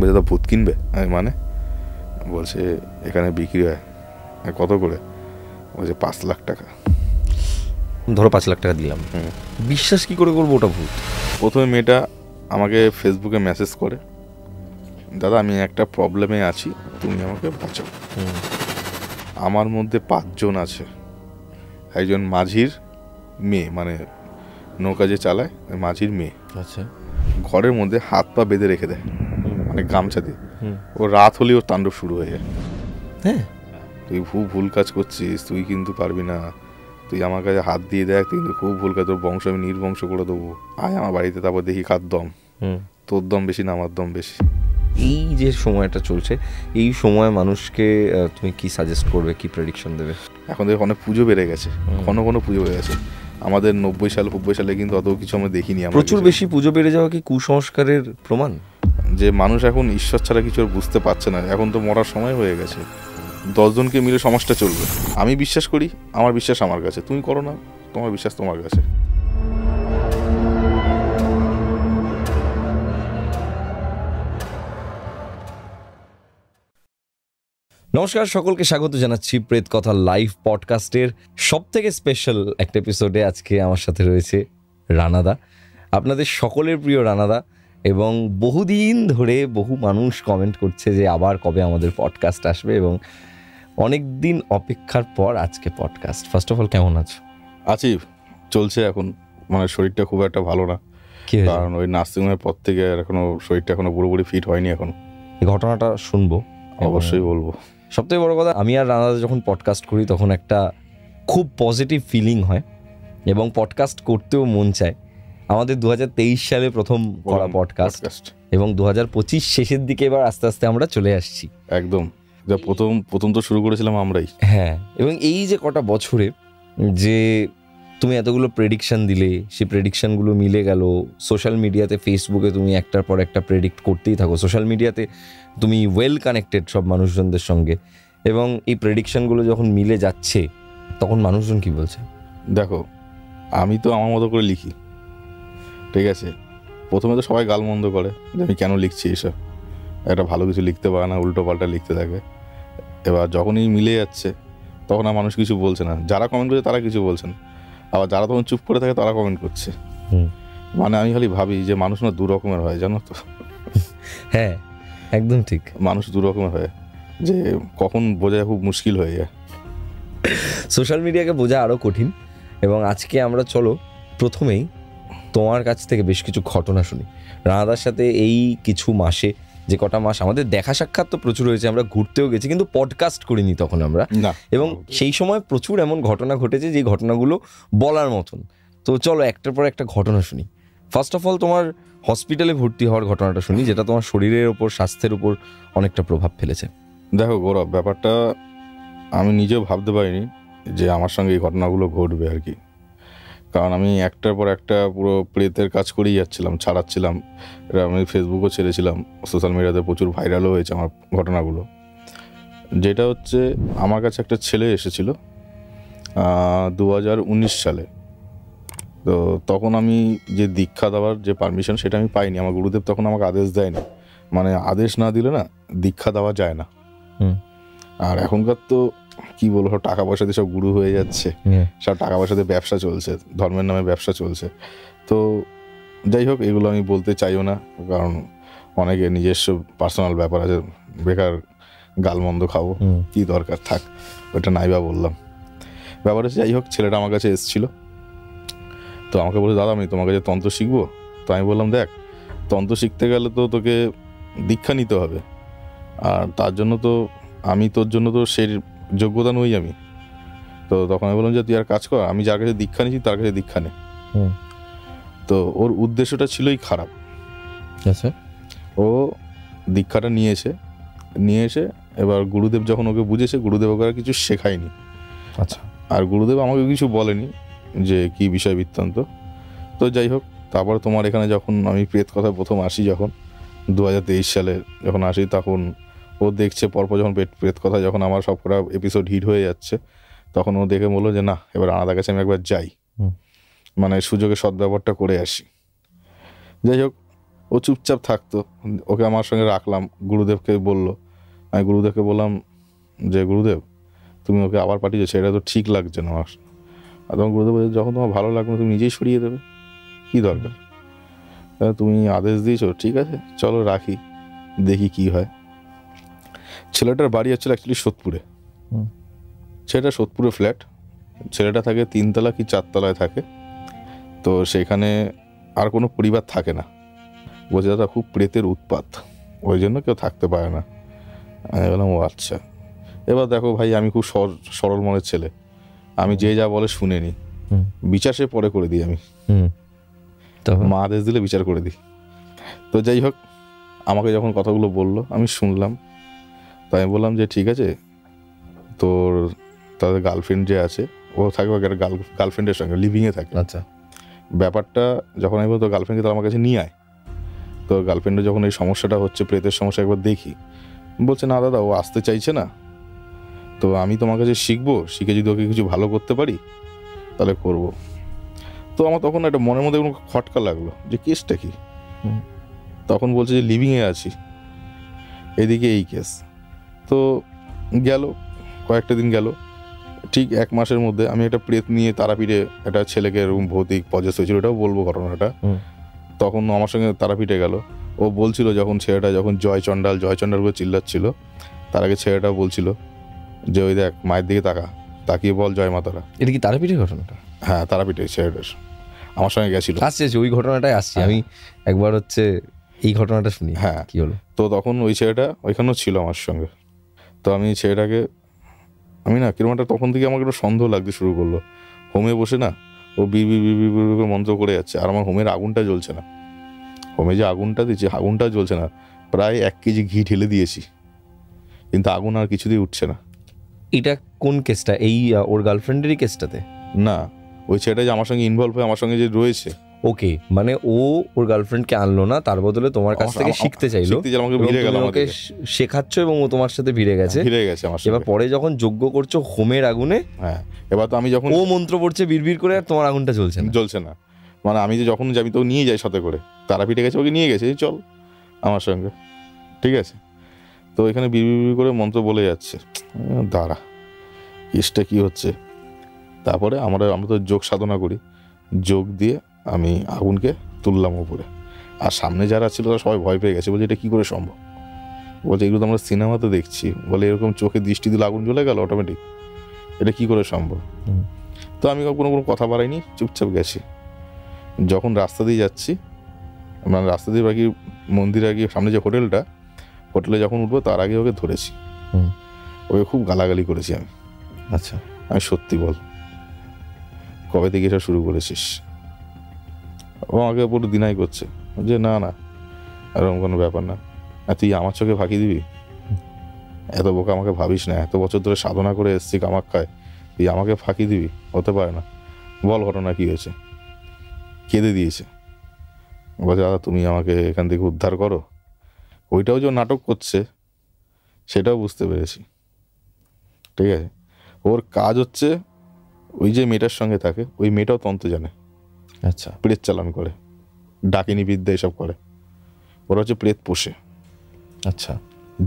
বলছে তো ভূত কিনবে, মানে বলছে এখানে বিক্রি হয় কত করে, বলছে 5 লাখ টাকা। ধরো 5 লাখ টাকা দিলাম, বিশ্বাস কি করে করবো ওটা ভূত? প্রথমে মেয়েটা আমাকে ফেসবুকে মেসেজ করে, দাদা আমি একটা প্রবলেমে আছি, তুমি আমাকে বাঁচাও। আমার মধ্যে 5 জন আছে, একজন মাঝির মেয়ে, মানে নৌকা যে চালায় মাঝির মেয়ে। আচ্ছা, ঘরের মধ্যে হাত পা বেঁধে রেখে দেয়, মানে গামছা দিয়ে। ও রাত হলেই ওর তাণ্ডব শুরু হয়ে যায়। হ্যাঁ, তুই খুব ভুল কাজ করছিস, তুই কিন্তু পারবি না, তুই আমার কাছে হাত দিয়ে দেখ, তুই কিন্তু খুব ভুল কাজ, তোর বংশ আমি নির্বংশ করে দেবো, আয় আমার বাড়িতে, তারপর দেখি কার দম, তোর দম বেশি না আমার দম বেশি। এই যে সময়টা চলছে, এই সময় মানুষকে তুমি কি সাজেস্ট করবে, কি প্রেডিকশন দেবে? এখন দেখো অনেক পুজো বেড়ে গেছে, ঘন ঘন পুজো বেড়ে গেছে। আমাদের 90 সালে কিন্তু অত কিছু আমরা দেখিনি। প্রচুর বেশি পুজো বেড়ে যাওয়া কি কুসংস্কারের প্রমাণ? যে মানুষ এখন ঈশ্বর ছাড়া কিছু আর বুঝতে পারছে না, এখন তো মরার সময় হয়ে গেছে। 10 জনকে মিলে সমাজটা চলবে। আমি বিশ্বাস করি, আমার বিশ্বাস আমার কাছে, তুমি করো না, তোমার বিশ্বাস তোমার কাছে। নমস্কার, সকলকে স্বাগত জানাচ্ছি প্রেত কথা লাইভ পডকাস্টের সব থেকে স্পেশাল একটা এপিসোডে। আজকে আমার সাথে রয়েছে রানাদা, আপনাদের সকলের প্রিয় রানাদা। এবং বহুদিন ধরে বহু মানুষ কমেন্ট করছে যে আবার কবে আমাদের পডকাস্ট আসবে, এবং অনেক দিন অপেক্ষার পর আজকে পডকাস্ট। ফার্স্ট অফ অল, কেমন আছো? আছি, চলছে এখন, মানে শরীরটা খুব একটা ভালো না, কারণ ওই নার্সিংহোমের পর থেকে এখনো শরীরটা এখনো পুরোপুরি ফিট হয়নি। এখন এই ঘটনাটা শুনবো, অবশ্যই বলবো। সবথেকে বড় কথা, আমি আর রানাদা যখন পডকাস্ট করি তখন একটা খুব পজিটিভ ফিলিং হয় এবং পডকাস্ট করতেও মন চায়। আমাদের 2023 সালে প্রথম করা পডকাস্ট, এবং 2025 শেষের দিকে এবার আস্তে আস্তে আমরা চলে আসছি। একদম, যা প্রথম তো শুরু করেছিলাম আমরাই। হ্যাঁ, এবং এই যে কটা বছরে যে তুমি এতগুলো প্রেডিকশন দিলে, সেই প্রেডিকশনগুলো মিলে গেল। সোশ্যাল মিডিয়াতে, ফেসবুকে তুমি একটার পর একটা প্রেডিক্ট করতেই থাকো। সোশ্যাল মিডিয়াতে তুমি ওয়েল কানেক্টেড সব মানুষজনদের সঙ্গে, এবং এই প্রেডিকশনগুলো যখন মিলে যাচ্ছে তখন মানুষজন কি বলছে? দেখো, আমি তো আমার মতো করে লিখি, ঠিক আছে। প্রথমে তো সবাই গালমন্দ করে যে আমি কেন লিখছি এসব, একটা ভালো কিছু লিখতে পারে না, উল্টো পাল্টা লিখতে থাকে। এবার যখনই মিলে যাচ্ছে তখন আর মানুষ কিছু বলছে না। যারা কমেন্ট করছে তারা কিছু বলছেন, আবার যারা তখন চুপ করে থাকে তারা কমেন্ট করছে। মানে আমি খালি ভাবি যে মানুষ না 2 রকমের হয়, জানো তো? হ্যাঁ, একদম ঠিক, মানুষ 2 রকমের হয়, যে কখন বোঝা খুব মুশকিল হয়ে যায়। সোশ্যাল মিডিয়াকে বোঝা আরও কঠিন। এবং আজকে আমরা চলো প্রথমেই তোমার কাছ থেকে বেশ কিছু ঘটনা শুনি। রানাদার সাথে এই কিছু মাসে, যে কটা মাস আমাদের দেখা সাক্ষাৎ তো প্রচুর হয়েছে, আমরা ঘুরতেও গেছি, কিন্তু পডকাস্ট করিনি তখন আমরা। এবং সেই সময় প্রচুর এমন ঘটনা ঘটেছে যে ঘটনাগুলো বলার মতন। তো চলো একটার পর একটা ঘটনা শুনি। ফার্স্ট অফ অল, তোমার হসপিটালে ভর্তি হওয়ার ঘটনাটা শুনি, যেটা তোমার শরীরের ওপর, স্বাস্থ্যের উপর অনেকটা প্রভাব ফেলেছে। দেখো গৌরব, ব্যাপারটা আমি নিজেও ভাবতে পারিনি যে আমার সঙ্গে এই ঘটনাগুলো ঘটবে আর কি। কারণ আমি একটার পর একটা পুরো প্রেতের কাজ করেই যাচ্ছিলাম, ছাড়াচ্ছিলাম। আমি ফেসবুকও ছেড়েছিলাম, সোশ্যাল মিডিয়াতে প্রচুর ভাইরালও হয়েছে আমার ঘটনাগুলো। যেটা হচ্ছে, আমার কাছে একটা ছেলে এসেছিল 2019 সালে। তো তখন আমি যে দীক্ষা দেওয়ার যে পারমিশন, সেটা আমি পাইনি। আমার গুরুদেব তখন আমাকে আদেশ দেয়নি, মানে আদেশ না দিলে না দীক্ষা দেওয়া যায় না। আর এখনকার তো কি বলবো, টাকা পয়সা দিয়ে সব গুরু হয়ে যাচ্ছে, সব টাকা পয়সা দিয়ে ব্যবসা চলছে, ধর্মের নামে ব্যবসা চলছে। তো যাই হোক, এগুলো আমি বলতে চাইও না, কারণ অনেকে নিজস্ব পার্সোনাল ব্যাপার আছে, বেকার গালমন্দ খাবো, কি দরকার, থাক, ওইটা নাইবা বললাম। ব্যাপার হচ্ছে, যাই হোক, ছেলেটা আমার কাছে এসেছিলো। তো আমাকে বলে, দাদা আমি তোমার কাছে তন্ত্র শিখবো। তো আমি বললাম, দেখ, তন্ত্র শিখতে গেলে তো তোকে দীক্ষা নিতে হবে, আর তার জন্য তো আমি তোর জন্য তো সেই যোগ্যতা নই আমি। তো তখন আমি বললাম যে তুই আর কাজ কর, আমি যার কাছে দীক্ষা নিয়েছি তার কাছে দীক্ষা নে। তো ওর উদ্দেশ্যটা ছিলই খারাপ। ও দীক্ষাটা নিয়ে এসে এবার গুরুদেব যখন ওকে বুঝেছে, গুরুদেব ওকে আর কিছু শেখায়নি। আচ্ছা। আর গুরুদেব আমাকে কিছু বলেনি যে কি বিষয় বৃত্তান্ত। তো যাই হোক, তারপর তোমার এখানে যখন আমি প্রেত কথা প্রথম আসি, যখন 2023 সালে যখন আসি, তখন ও দেখছে পরপর যখন প্রেত কথা যখন আমার সব কটা এপিসোড হিট হয়ে যাচ্ছে, তখন ও দেখে বললো যে না, এবার আনাদার কাছে আমি একবার যাই, মানে সুযোগে সদ্ব্যবহারটা করে আসি। যাই হোক, ও ও চুপচাপ থাকতো। ওকে আমার সঙ্গে রাখলাম, গুরুদেবকে বললো, আমি গুরুদেবকে বললাম যে গুরুদেব তুমি ওকে আবার পাঠিয়েছো, সেটা তো ঠিক লাগছে না আমার। আর তখন গুরুদেব বলছে যখন তোমার ভালো লাগবে তুমি নিজেই সরিয়ে দেবে, কী দরকার, তুমি আদেশ দিয়েছো, ঠিক আছে চলো রাখি, দেখি কি হয়। ছেলেটার বাড়ি হচ্ছিল অ্যাকচুয়ালি সোদপুরে। ছেলেটা সোদপুরে ফ্ল্যাট, ছেলেটা থাকে 3 তলা কি 4 তলায় থাকে। তো সেখানে আর কোনো পরিবার থাকে না। বলছে দাদা খুব প্রেতের উৎপাত, ওই জন্য কেউ থাকতে পারে না। আমি বললাম ও আচ্ছা। এবার দেখো ভাই, আমি খুব সরল মনের ছেলে, আমি যে যা বলে শুনে নিই, বিচার সে পরে করে দিই আমি, মা আদেশ দিলে বিচার করে দিই। তো যাই হোক, আমাকে যখন কথাগুলো বললো আমি শুনলাম। তো আমি বললাম যে ঠিক আছে, তোর তাদের গার্লফ্রেন্ড যে আছে ও থাকবে একটা গার্লফ্রেন্ডের সঙ্গে লিভিংয়ে থাকে। আচ্ছা, ব্যাপারটা যখন আমি বলতো তোর গার্লফ্রেন্ডকে তো আমার কাছে নিয়ে আয়, তোর গার্লফ্রেন্ডের যখন এই সমস্যাটা হচ্ছে, প্রেতের সমস্যা, একবার দেখি। বলছে না দাদা ও আসতে চাইছে না, তো আমি তোমার কাছে শিখবো, শিখে যদি ওকে কিছু ভালো করতে পারি তাহলে করব। তো আমার তখন একটা মনের মধ্যে কোনো খটকা লাগলো যে কেসটা কি। তখন বলছে যে লিভিংয়ে আছি, এদিকে এই কেস। তো গেল কয়েকটা দিন গেল, ঠিক 1 মাসের মধ্যে আমি একটা প্রেত নিয়ে তারাপীঠে একটা ছেলেকে এরকম ভৌতিক পজেস হয়েছিল, ওটাও বলবো ঘটনাটা। তখন আমার সঙ্গে তারাপীঠে গেল, ও বলছিল যখন ছেলেটা যখন জয় চণ্ডাল করে চিল্লাচ্ছিল, তার আগে ছেলেটা বলছিল যে ওই দেখ মায়ের দিকে তাকিয়ে বল জয় মাতারা। এটা কি তারাপীঠের ঘটনাটা? হ্যাঁ তারাপীঠে ছেলেটার আমার সঙ্গে গেছিল। আসছে ওই ঘটনাটাই আসছে, আমি একবার হচ্ছে এই ঘটনাটা শুনি। হ্যাঁ কি হলো? তো তখন ওই ছেলেটা ওইখানেও ছিল আমার সঙ্গে। তো আমি ছেলেটাকে আমি না কিরকম একটা, তখন থেকে আমাকে একটা সন্দেহ লাগতে শুরু করলো। হোমে বসে না ও বিড় করে মন্ত্র করে যাচ্ছে, আর আমার হোমের আগুনটা জ্বলছে না। হোমে যে আগুনটা দিয়েছি আগুনটা জ্বলছে না, প্রায় 1 কেজি ঘি ঢেলে দিয়েছি, কিন্তু আগুন আর কিছুতেই উঠছে না। এটা কোন কেসটা? এই ওর গার্লফ্রেন্ডেরই কেসটাতে? না, ওই ছেলেটা যে আমার সঙ্গে ইনভলভ হয়ে আমার সঙ্গে যে রয়েছে। ওকে, মানে ও ওর গার্লফ্রেন্ডকে আনলো না, তার বদলে তোমার কাছ থেকে শিখতে চাইলো, আমাকে ভিড়ে গেল, ওকে শেখাচ্ছ এবং ও তোমার সাথে ভিড়ে গেছে আমার। এবার পরে যখন যজ্ঞ করছো হোমের আগুনে, হ্যাঁ এবার তো আমি যখন ও মন্ত্র পড়ছে বিড়বিড় করে, আর তোমার আগুনটা জ্বলছে না। মানে আমি যে যখন যাবি তো নিয়ে যাই সাথে করে, তারাপীঠে গেছে ওকে নিয়ে গেছে, চল আমার সঙ্গে, ঠিক আছে। তো এখানে বিড়বিড় করে মন্ত্র বলে যাচ্ছে, দাঁড়া কেসটা কি হচ্ছে। তারপরে আমরা তো যোগ সাধনা করি, যোগ দিয়ে আমি আগুনকে তুললাম উপরে। আর সামনে যারা ছিল তারা সবাই ভয় পেয়ে গেছে, বলছে এটা কী করে সম্ভব। বলছে এগুলো তো আমরা সিনেমাতে দেখছি, বলে এরকম চোখে দৃষ্টি দিলে আগুন জ্বলে গেল অটোমেটিক, এটা কী করে সম্ভব। তো আমি কোনো কথা বাড়াইনি, চুপচাপ গেছি। যখন রাস্তা দিয়ে যাচ্ছি, মানে রাস্তা দিয়ে বাকি মন্দিরে গিয়ে সামনে যে হোটেলে যখন উঠবো তার আগে ওকে ধরেছি, ওকে খুব গালাগালি করেছি আমি। আচ্ছা, আমি সত্যি বল কবে থেকে এটা শুরু করেছিস? ও আমাকে পুরো দিনাই করছে যে না না এরকম কোনো ব্যাপার না, তুই আমার চোখে ফাঁকি দিবি, এত বোকা আমাকে ভাবিস না, এত বছর ধরে সাধনা করে এসছি কামাখ্যায়, তুই আমাকে ফাঁকি দিবি, হতে পারে না, বল ঘটনা কী হয়েছে। কেঁদে দিয়েছে, বলছে দাদা তুমি আমাকে এখান থেকে উদ্ধার করো। ওইটাও যে নাটক করছে সেটাও বুঝতে পেরেছি, ঠিক আছে। ওর কাজ হচ্ছে ওই যে মেয়েটার সঙ্গে থাকে, ওই মেয়েটাও তন্ত্র জানে। আচ্ছা, প্রেত চালান করে, ডাকিনি বিদ্যা এসব করে, ওরা হচ্ছে প্রেত পোষে। আচ্ছা,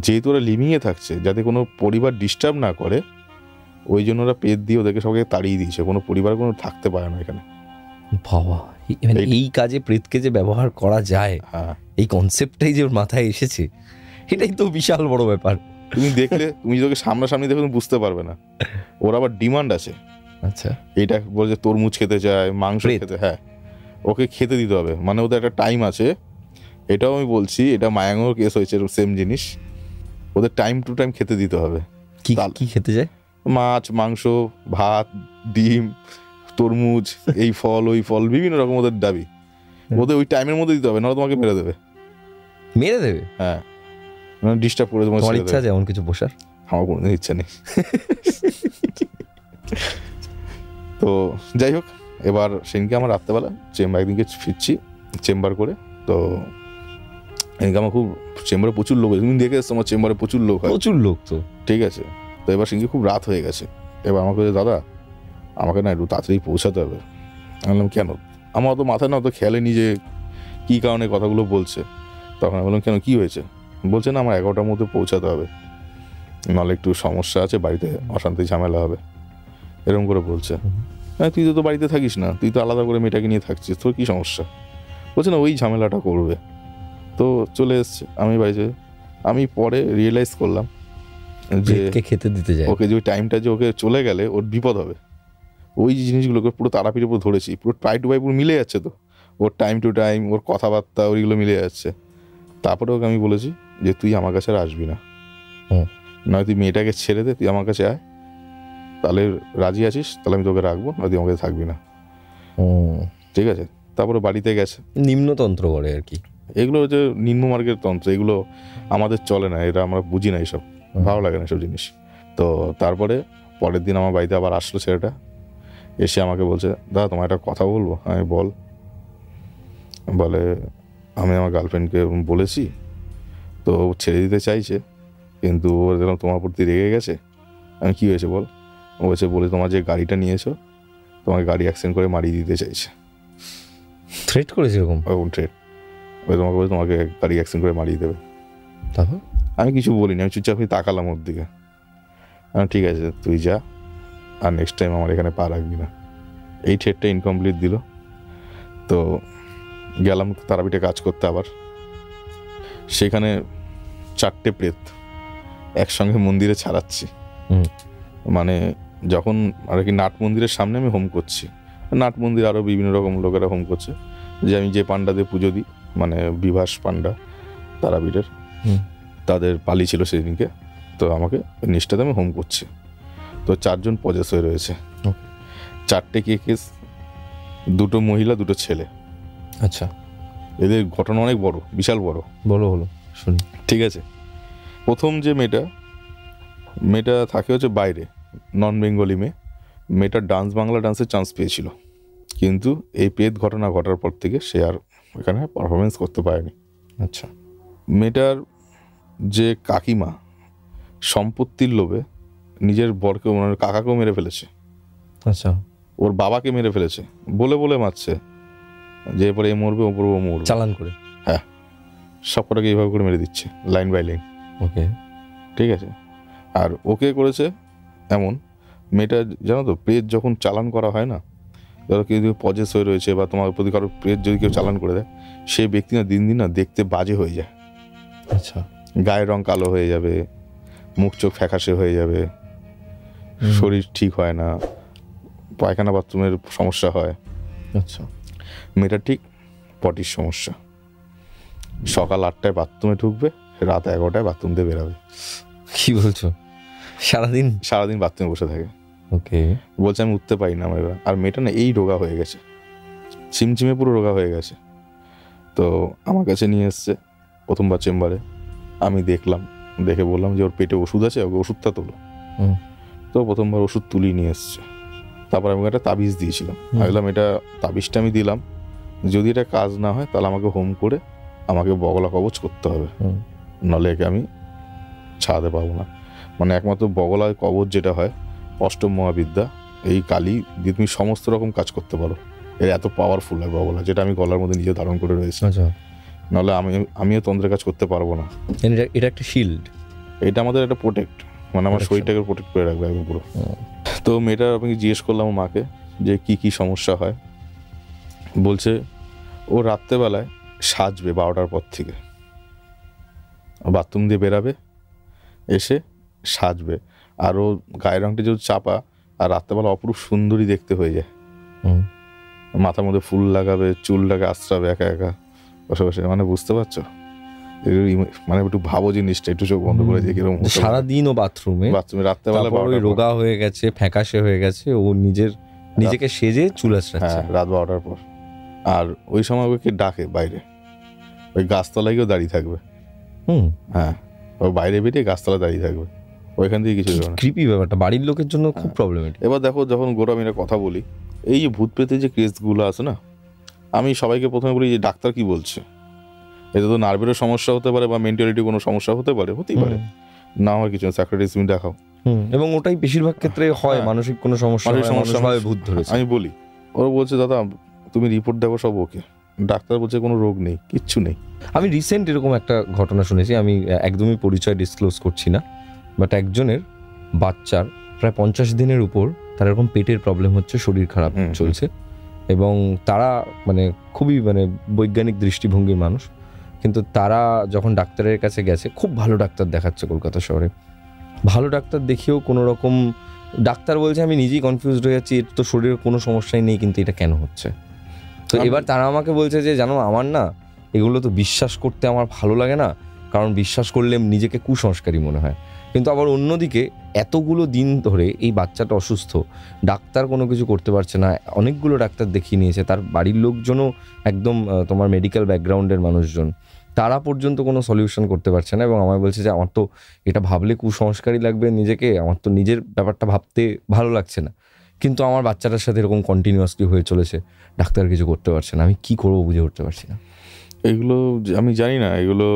যেহেতু ওরা লিভিংয়ে থাকছে যাতে কোনো পরিবার ডিস্টার্ব না করে, ওই জন্য ওরা প্রেত দিয়ে ওদেরকে সবাইকে তাড়িয়ে দিয়েছে, কোনো পরিবার কোনো থাকতে পারে না এখানে। বাবা, এই কাজে প্রেতকে যে ব্যবহার করা যায়, হ্যাঁ এই কনসেপ্টটাই যে ওর মাথায় এসেছে, এটাই তো বিশাল বড় ব্যাপার। তুমি দেখলে তুমি যদি সামনাসামনি দেখো তুমি বুঝতে পারবে না। ওর আবার ডিমান্ড আছে। আচ্ছা, এইটা বলে যে তরমুজ খেতে চায়, মাংস খেতে, হ্যাঁ ওকে খেতে দিতে হবে, মানে ওদের একটা টাইম আছে। এটাও আমি বলছি, এটা মায়াঙ্গর কেস হয়েছে সেম জিনিস, ওদের টাইম টু টাইম খেতে দিতে হবে। কি খেতে যায়? মাছ, মাংস, ভাত, ডিম, তরমুজ, এই ফল ওই ফল, বিভিন্ন রকম ওদের দাবি। ওদের ওই টাইমের মধ্যে দিতে হবে, নাহলে তোমাকে মেরে দেবে। হ্যাঁ, ডিস্টার্ব করে তোমার ইচ্ছা আছে এমন কিছু বসার? আমার কোনোদিন ইচ্ছা নেই। তো যাই হোক, এবার সেদিনকে আমার রাত্রেবেলা একদিনকে ফিরছি চেম্বার করে, তো এদিকে আমার খুব চেম্বারে প্রচুর লোক, তুমি দেখে এসছো আমার চেম্বারে প্রচুর লোক হয়, প্রচুর লোক তো, ঠিক আছে। তো এবার সেদিনকে খুব রাত হয়ে গেছে, এবার আমাকে দাদা আমাকে না একটু তাড়াতাড়ি পৌঁছাতে হবে। আমি বললাম কেন? আমার অত মাথায় না অত খেয়ালে নি যে কী কারণে কথাগুলো বলছে। তখন আমি বললাম কেন, কী হয়েছে? বলছে না আমার 11টার মধ্যে পৌঁছাতে হবে, নাহলে একটু সমস্যা আছে, বাড়িতে অশান্তি ঝামেলা হবে, এরকম করে বলছে। হ্যাঁ তুই তো বাড়িতে থাকিস না, তুই তো আলাদা করে মেয়েটাকে নিয়ে থাকছিস, তোর কী সমস্যা? বলছে না ওই ঝামেলাটা করবে। তো চলে এসছে আমি বাড়িতে। আমি পরে রিয়েলাইজ করলাম যে খেতে দিতে যায় ওকে, যে ওই টাইমটা যে ওকে চলে গেলে ওর বিপদ হবে, ওই জিনিসগুলোকে পুরো তারাপীঠের উপর ধরেছি, পুরো টাই টু বাই পুরো মিলে যাচ্ছে। তো ওর টাইম টু টাইম, ওর কথাবার্তা, ওইগুলো মিলে যাচ্ছে। তারপরে ওকে আমি বলেছি যে তুই আমার কাছে আর আসবি না, নয় তুই মেয়েটাকে ছেড়ে দে, তুই আমার কাছে আয়, তাহলে রাজি আছিস তাহলে আমি তোকে রাখবো, নয় তুই আমার কাছে থাকবি না, ঠিক আছে? তারপরে বাড়িতে গেছে। নিম্নতন্ত্র করে আর কি, এগুলো হচ্ছে নিম্নমার্গের তন্ত্র, এগুলো আমাদের চলে না, এটা আমরা বুঝি না, এইসব ভালো লাগে না এসব জিনিস। তো তারপরে পরের দিন আমার বাড়িতে আবার আসলো ছেলেটা, এসে আমাকে বলছে দাদা তোমার একটা কথা বলবো। আমি বল। বলে আমি আমার গার্লফ্রেন্ডকে বলেছি, তো ছেড়ে দিতে চাইছে, কিন্তু ও যেরকম তোমার প্রতি রেগে গেছে। আমি কী হয়েছে বল? ও বলে তোমার যে গাড়িটা নিয়েছো, তোমার গাড়ি অ্যাক্সিডেন্ট করে মারিয়ে দিতে চাইছে। থ্রেট করেছে এরকম? থ্রেট। ওই তোমাকে বলে তোমাকে গাড়ি অ্যাক্সিডেন্ট করে মারিয়ে দেবে। তারপর আমি কিছু বলিনি, আমি চুপচাপ তাকালাম ওর দিকে। আমি ঠিক আছে তুই যা, আর নেক্সট টাইম আমার এখানে পা রাখবি না। এই থ্রেটটা ইনকমপ্লিট দিল। তো গেলাম তারাপীঠে কাজ করতে আবার। সেখানে 4টে প্রেত একসঙ্গে মন্দিরে ছাড়াচ্ছি। মানে যখন আর কি নাট মন্দিরের সামনে আমি হোম করছি, নাট মন্দির আরও বিভিন্ন রকম লোকেরা হোম করছে, যে আমি যে পান্ডাদের পুজো দিই, মানে বিভাস পান্ডা তারাপীঠের, তাদের পালি ছিল সেদিনকে। তো আমাকে নিষ্ঠাতে আমি হোম করছি। তো 4জন পজেস হয়ে রয়েছে। 4টে কেস, 2টো মহিলা 2টো ছেলে। আচ্ছা, এদের ঘটনা অনেক বড়, বিশাল বড়। হলো শুনি। ঠিক আছে, প্রথম যে মেয়েটা থাকে হচ্ছে বাইরে, নন বেঙ্গলি মেয়েটা বাংলা ডান্সের চান্স পেয়েছিল, কিন্তু এই পেদ ঘটনা ঘটার পর থেকে সে আর এখানে পারফরমেন্স করতে পারেনি। আচ্ছা, মেয়েটার যে কাকিমা সম্পত্তির লোভে নিজের বরকে, ওনার কাকাকেও মেরে ফেলেছে। আচ্ছা, ওর বাবাকে মেরে ফেলেছে, বলে মারছে যে এরপরে এ মরবে, ওপরে ও মরবে, চালান করে। হ্যাঁ, সবকটাকে এইভাবে করে মেরে দিচ্ছে, লাইন বাই লাইন। ওকে, ঠিক আছে। আর ওকে করেছে এমন, মেয়েটা জানো তো, প্রেত যখন চালান করা হয় না, ধরো কেউ যদি পজেস হয়ে রয়েছে বা তোমার প্রতি কারো প্রেত যদি কেউ চালান করে দেয়, সেই ব্যক্তি না দিন দিন না দেখতে বাজে হয়ে যায়। আচ্ছা, গায়ের রং কালো হয়ে যাবে, মুখ চোখ ফ্যাকাশে হয়ে যাবে, শরীর ঠিক হয় না, পায়খানা বাথরুমের সমস্যা হয়। আচ্ছা, মেয়েটা ঠিক পটির সমস্যা। সকাল 8টায় বাথরুমে ঢুকবে, রাত 11টায় বাথরুম দিয়ে বেরোবে। কি বলছো? সারাদিন বাথরুমে বসে থাকে। ওকে, বলছে আমি উঠতে পারি না আমার। আর মেয়েটা না এই রোগা হয়ে গেছে, চিমচিমে পুরো রোগা হয়ে গেছে। তো আমার কাছে নিয়ে এসছে প্রথমবার চেম্বারে। আমি দেখলাম, দেখে বললাম যে ওর পেটে ওষুধ আছে, ওকে ওষুধটা তোলো। তো প্রথমবার ওষুধ তুলি নিয়ে এসছে। তারপর আমি একটা তাবিজ দিয়েছিলাম। ভাবলাম এটা তাবিজটা আমি দিলাম, যদি এটা কাজ না হয় তাহলে আমাকে হোম করে আমাকে বগলা কবচ করতে হবে, নাহলে একে আমি ছাড়াতে পারবো না। মানে একমাত্র বগলা কবচ যেটা হয়, অষ্টম মহাবিদ্যা, এই কালী দিয়ে তুমি সমস্ত রকম কাজ করতে পারো। এর এত পাওয়ারফুল হয় বগলা, যেটা আমি গলার মধ্যে নিজে ধারণ করে রয়েছি। নাহলে আমিও তন্ত্রের কাজ করতে পারবো না। এটা একটা শিল্ড, এটা আমাদের একটা প্রোটেক্ট, মানে আমার শরীরটাকে প্রোটেক্ট করে রাখবে একদম পুরো। তো মেয়েটা আমি জিজ্ঞেস করলাম মাকে যে কি সমস্যা হয়। বলছে ও রাত্রেবেলায় সাজবে 12টার পর থেকে, বাথরুম দিয়ে বেরাবে, এসে সাজবে, আর ও গায়ের রঙটা যেহেতু চাপা, আর রাত্রেবেলা অপরূপ সুন্দরী দেখতে হয়ে যায়। মাথার মধ্যে ফুল লাগাবে, চুলটাকে আশ্রাবে একা একা বসে বসে। মানে বুঝতে পারছো? মানে একটু ভাবো জিনিসটা, একটু চোখ বন্ধ করে দিয়ে কিরকম সারাদিন ও বাথরুমে রাত্রেবেলা রোগা হয়ে গেছে, ফ্যাকাশে হয়ে গেছে, ও নিজেকে সেজে চুল আশ্রাচ্ছে। রাত 12টার পর। আর ওই সময় ওকে ডাকে বাইরে, ওই গাছতলায় গিয়েও দাঁড়িয়ে থাকবে। হ্যাঁ, ও বাইরে বেরিয়ে গাছতলা দাঁড়িয়ে থাকবে, ওইখান থেকে কিছু ক্রিপি ব্যাপারটা বাড়ির লোকের জন্য খুব প্রবলেমেটিক। এবার দেখো, যখন গোরামিরা কথা বলি, এই যে ভূত প্রেতের যে কেসগুলো আছে না, আমি সবাইকে প্রথমে বলি যে ডাক্তার কি বলছে, এতে তো নার্ভেরও সমস্যা হতে পারে বা মেন্টালিটি কোনো সমস্যা হতেই পারে, না হয় কিছু সাইকিয়াট্রিস্ট তুমি দেখাও। এবং ওটাই বেশিরভাগ ক্ষেত্রে হয়, মানসিক কোনো সমস্যা হয়, ভূত ধরেছে। আমি বলি, ওরা বলছে দাদা তুমি রিপোর্ট দেখো সব ওকে, ডাক্তার বলছে কোনো রোগ নেই, কিচ্ছু নেই। আমি রিসেন্ট এরকম একটা ঘটনা শুনেছি, আমি একদমই পরিচয় ডিসক্লোজ করছি না, বাট একজনের বাচ্চার প্রায় 50 দিনের উপর তার এরকম পেটের প্রবলেম হচ্ছে, শরীর খারাপ চলছে, এবং তারা মানে খুবই মানে বৈজ্ঞানিক দৃষ্টিভঙ্গির মানুষ, কিন্তু তারা যখন ডাক্তারের কাছে গেছে, খুব ভালো ডাক্তার দেখাচ্ছে কলকাতা শহরে, ভালো ডাক্তার দেখিয়েও কোনো রকম, ডাক্তার বলছে আমি নিজেই কনফিউজড হয়ে যাচ্ছি, এর তো শরীরের কোনো সমস্যাই নেই, কিন্তু এটা কেন হচ্ছে। তো এবার তারা আমাকে বলছে যে জানো আমার না এগুলো তো বিশ্বাস করতে আমার ভালো লাগে না, কারণ বিশ্বাস করলে নিজেকে কুসংস্কারী মনে হয়। কিন্তু আবার অন্যদিকে এতগুলো দিন ধরে এই বাচ্চাটা অসুস্থ, ডাক্তার কোনো কিছু করতে পারছে না, অনেকগুলো ডাক্তার দেখিয়ে নিয়েছে, তার বাড়ির লোকজনও একদম তোমার মেডিকেল ব্যাকগ্রাউন্ডের মানুষজন, তারা পর্যন্ত কোনো সলিউশন করতে পারছে না, এবং আমায় বলছে যে আমার তো এটা ভাবলে কুসংস্কারী লাগবে নিজেকে, আমার তো নিজের ব্যাপারটা ভাবতে ভালো লাগছে না, কিন্তু আমার বাচ্চাটার সাথে এরকম কন্টিনিউয়াসলি হয়ে চলেছে, ডাক্তার কিছু করতে পারছে না, আমি কি করবো বুঝে উঠতে পারছি না। এগুলো আমি জানি না, এগুলো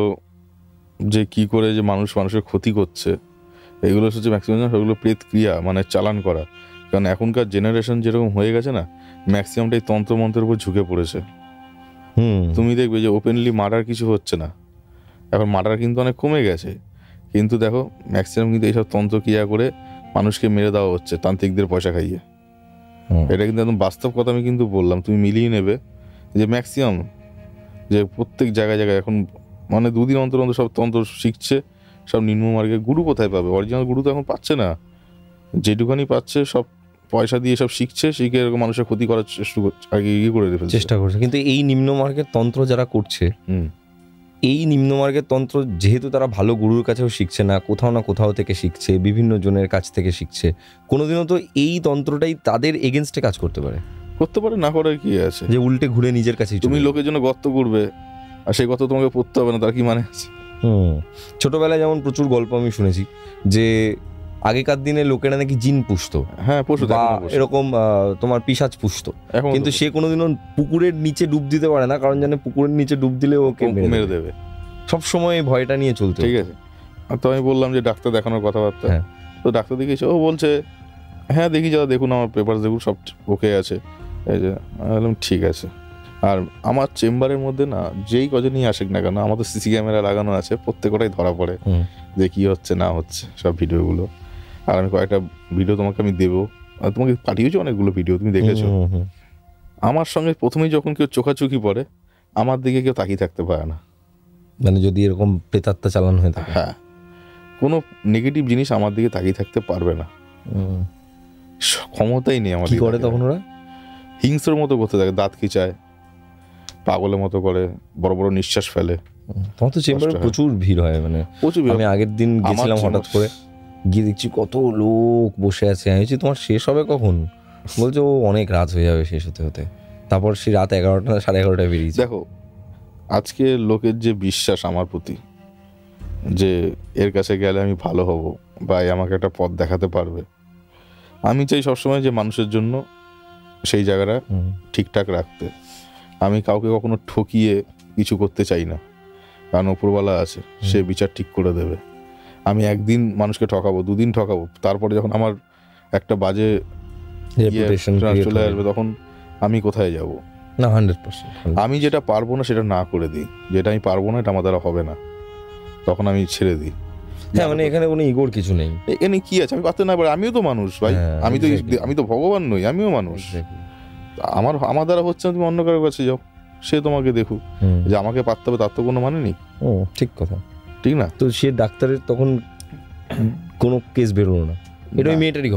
যে কি করে যে মানুষের ক্ষতি করছে, এগুলো হচ্ছে ম্যাক্সিমাম সেগুলো প্রেত ক্রিয়া, মানে চালান করা। কারণ এখনকার জেনারেশন যেরকম হয়ে গেছে না, ম্যাক্সিমামটাই তন্ত্রমন্ত্রের উপর ঝুঁকে পড়েছে। তুমি দেখবে যে ওপেনলি মার্ডার কিছু হচ্ছে না, এখন মার্ডার কিন্তু অনেক কমে গেছে, কিন্তু দেখো ম্যাক্সিমাম কিন্তু এইসব তন্ত্রক্রিয়া করে মানুষকে মেরে দেওয়া হচ্ছে তান্ত্রিকদের পয়সা খাইয়ে। এটা কিন্তু একদম বাস্তব কথা আমি কিন্তু বললাম, তুমি মিলিয়ে নেবে যে ম্যাক্সিমাম যে প্রত্যেক জায়গায় এখন মানে 2 দিন অন্তর সব তন্ত্র শিখছে, সব নিম্নমার্গে। গুরু কোথায় পাবে? অরিজিনাল গুরু তো এখন পাচ্ছে না, যেটুখানি পাচ্ছে সব পয়সা দিয়ে সব শিখছে, শিখে এরকম মানুষের ক্ষতি করার চেষ্টা করছে। কিন্তু এই নিম্নমার্গের তন্ত্র যারা করছে, এই নিম্নমার্গের তন্ত্র যেহেতু তারা ভালো গুরুর কাছেও শিখছে না, কোথাও না কোথাও থেকে শিখছে, বিভিন্ন জনের কাছ থেকে শিখছে, কোনোদিনও তো এই তন্ত্রটাই তাদের এগেনস্টে কাজ করতে পারে না করার কি আছে, যে উল্টে ঘুরে নিজের কাছেই। তুমি লোকের জন্য গর্ত করবে আর সেই গর্ত তোমাকে পড়তে হবে না, তার কি মানে আছে? ছোটবেলায় যেমন প্রচুর গল্প আমি শুনেছি যে আগেকার দিনে লোকেরা নাকি জিন পুষতো, হ্যাঁ বা এরকম তোমার পিশাচ পুষতো, কিন্তু সে কোনোদিনও পুকুরের নিচে ডুব দিতে পারে না, কারণ জানে পুকুরের নিচে ডুব দিলে ওকে মেরে দেবে, সবসময় ভয়টা নিয়ে চলতে। ঠিক আছে, তো আমি বললাম যে ডাক্তার দেখানোর কথাবার্তা, তো ডাক্তার দেখিয়েছে, ও বলছে হ্যাঁ দেখি যা, দেখুন আমার পেপার দেখুন সব ওকে আছে। এই যে বললাম ঠিক আছে। আর আমার চেম্বারের মধ্যে না যেই কজনই আসেক না কেন, আমাদের সিসি ক্যামেরা লাগানো আছে, প্রত্যেকটাই ধরা পড়ে যে কি হচ্ছে না হচ্ছে সব ভিডিওগুলো। আর আমি কয়েকটা ভিডিও তোমাকে আমি দেবো, তোমাকে পাঠিয়েছি অনেকগুলো ভিডিও, তুমি দেখেছো। আমার সঙ্গে প্রথমেই যখন কেউ চোখাচোখি পড়ে, আমার দিকে কেউ তাকিয়ে থাকতে পারে না, মানে যদি এরকম প্রেতাত্মা চালানো হয়ে থাকে, হ্যাঁ কোনো নেগেটিভ জিনিস আমার দিকে তাকিয়ে থাকতে পারবে না, ক্ষমতাই নেই আমার। কি করে তখন ওরা? হিংস্র মতো করতে থাকে, দাঁত খিচায়, পাগলের মতো করে, বড় বড় নিঃশ্বাস ফেলে। তোমার তো চেম্বারে প্রচুর ভিড় হয়, মানে প্রচুর। আমি আগের দিন গেছিলাম, হঠাৎ করে গিয়ে দেখছি কত লোক বসে আছে। আমি বলছি তোমার শেষ হবে কখন? বলছে ও অনেক রাত হয়ে যাবে শেষ হতে হতে। তারপর সেই রাত 11টা 11:30 বেরিয়েছে। দেখো আজকে লোকের যে বিশ্বাস আমার প্রতি, যে এর কাছে গেলে আমি ভালো হব বা আমাকে একটা পথ দেখাতে পারবে, আমি চাই সবসময় যে মানুষের জন্য সেই জায়গাটা ঠিকঠাক রাখতে। আমি কাউকে কখনো ঠকিয়ে কিছু করতে চাই না, কারণ উপরওয়ালা আছে, সে বিচার ঠিক করে দেবে। আমি একদিন মানুষকে ঠকাবো, 2 দিন ঠকাবো, তারপরে যখন আমার একটা বাজে চলে আসবে, তখন আমি কোথায় যাব? না 100%। আমি যেটা পারবো না সেটা না করে দিই, যেটা আমি পারবো না এটা আমার দ্বারা হবে না, তখন আমি ছেড়ে দিই। হ্যাঁ, মানে এখানে কোনো ইগোর কিছু নেই। এখানে কি আছে? আমি পারতে না পারি, আমিও তো মানুষ ভাই, আমি তো ভগবান নই, আমিও মানুষ। আমার দ্বারা হচ্ছে না, তুমি অন্য কারোর কাছে যাও, সে তোমাকে দেখুক। যে আমাকে পারতে হবে তার তো কোনো মানে নেই। ঠিক কথা, ঠিক না? তো সে ডাক্তারের তখন কোনো কেস বেরোলো না, এটা ওই মেয়েটারই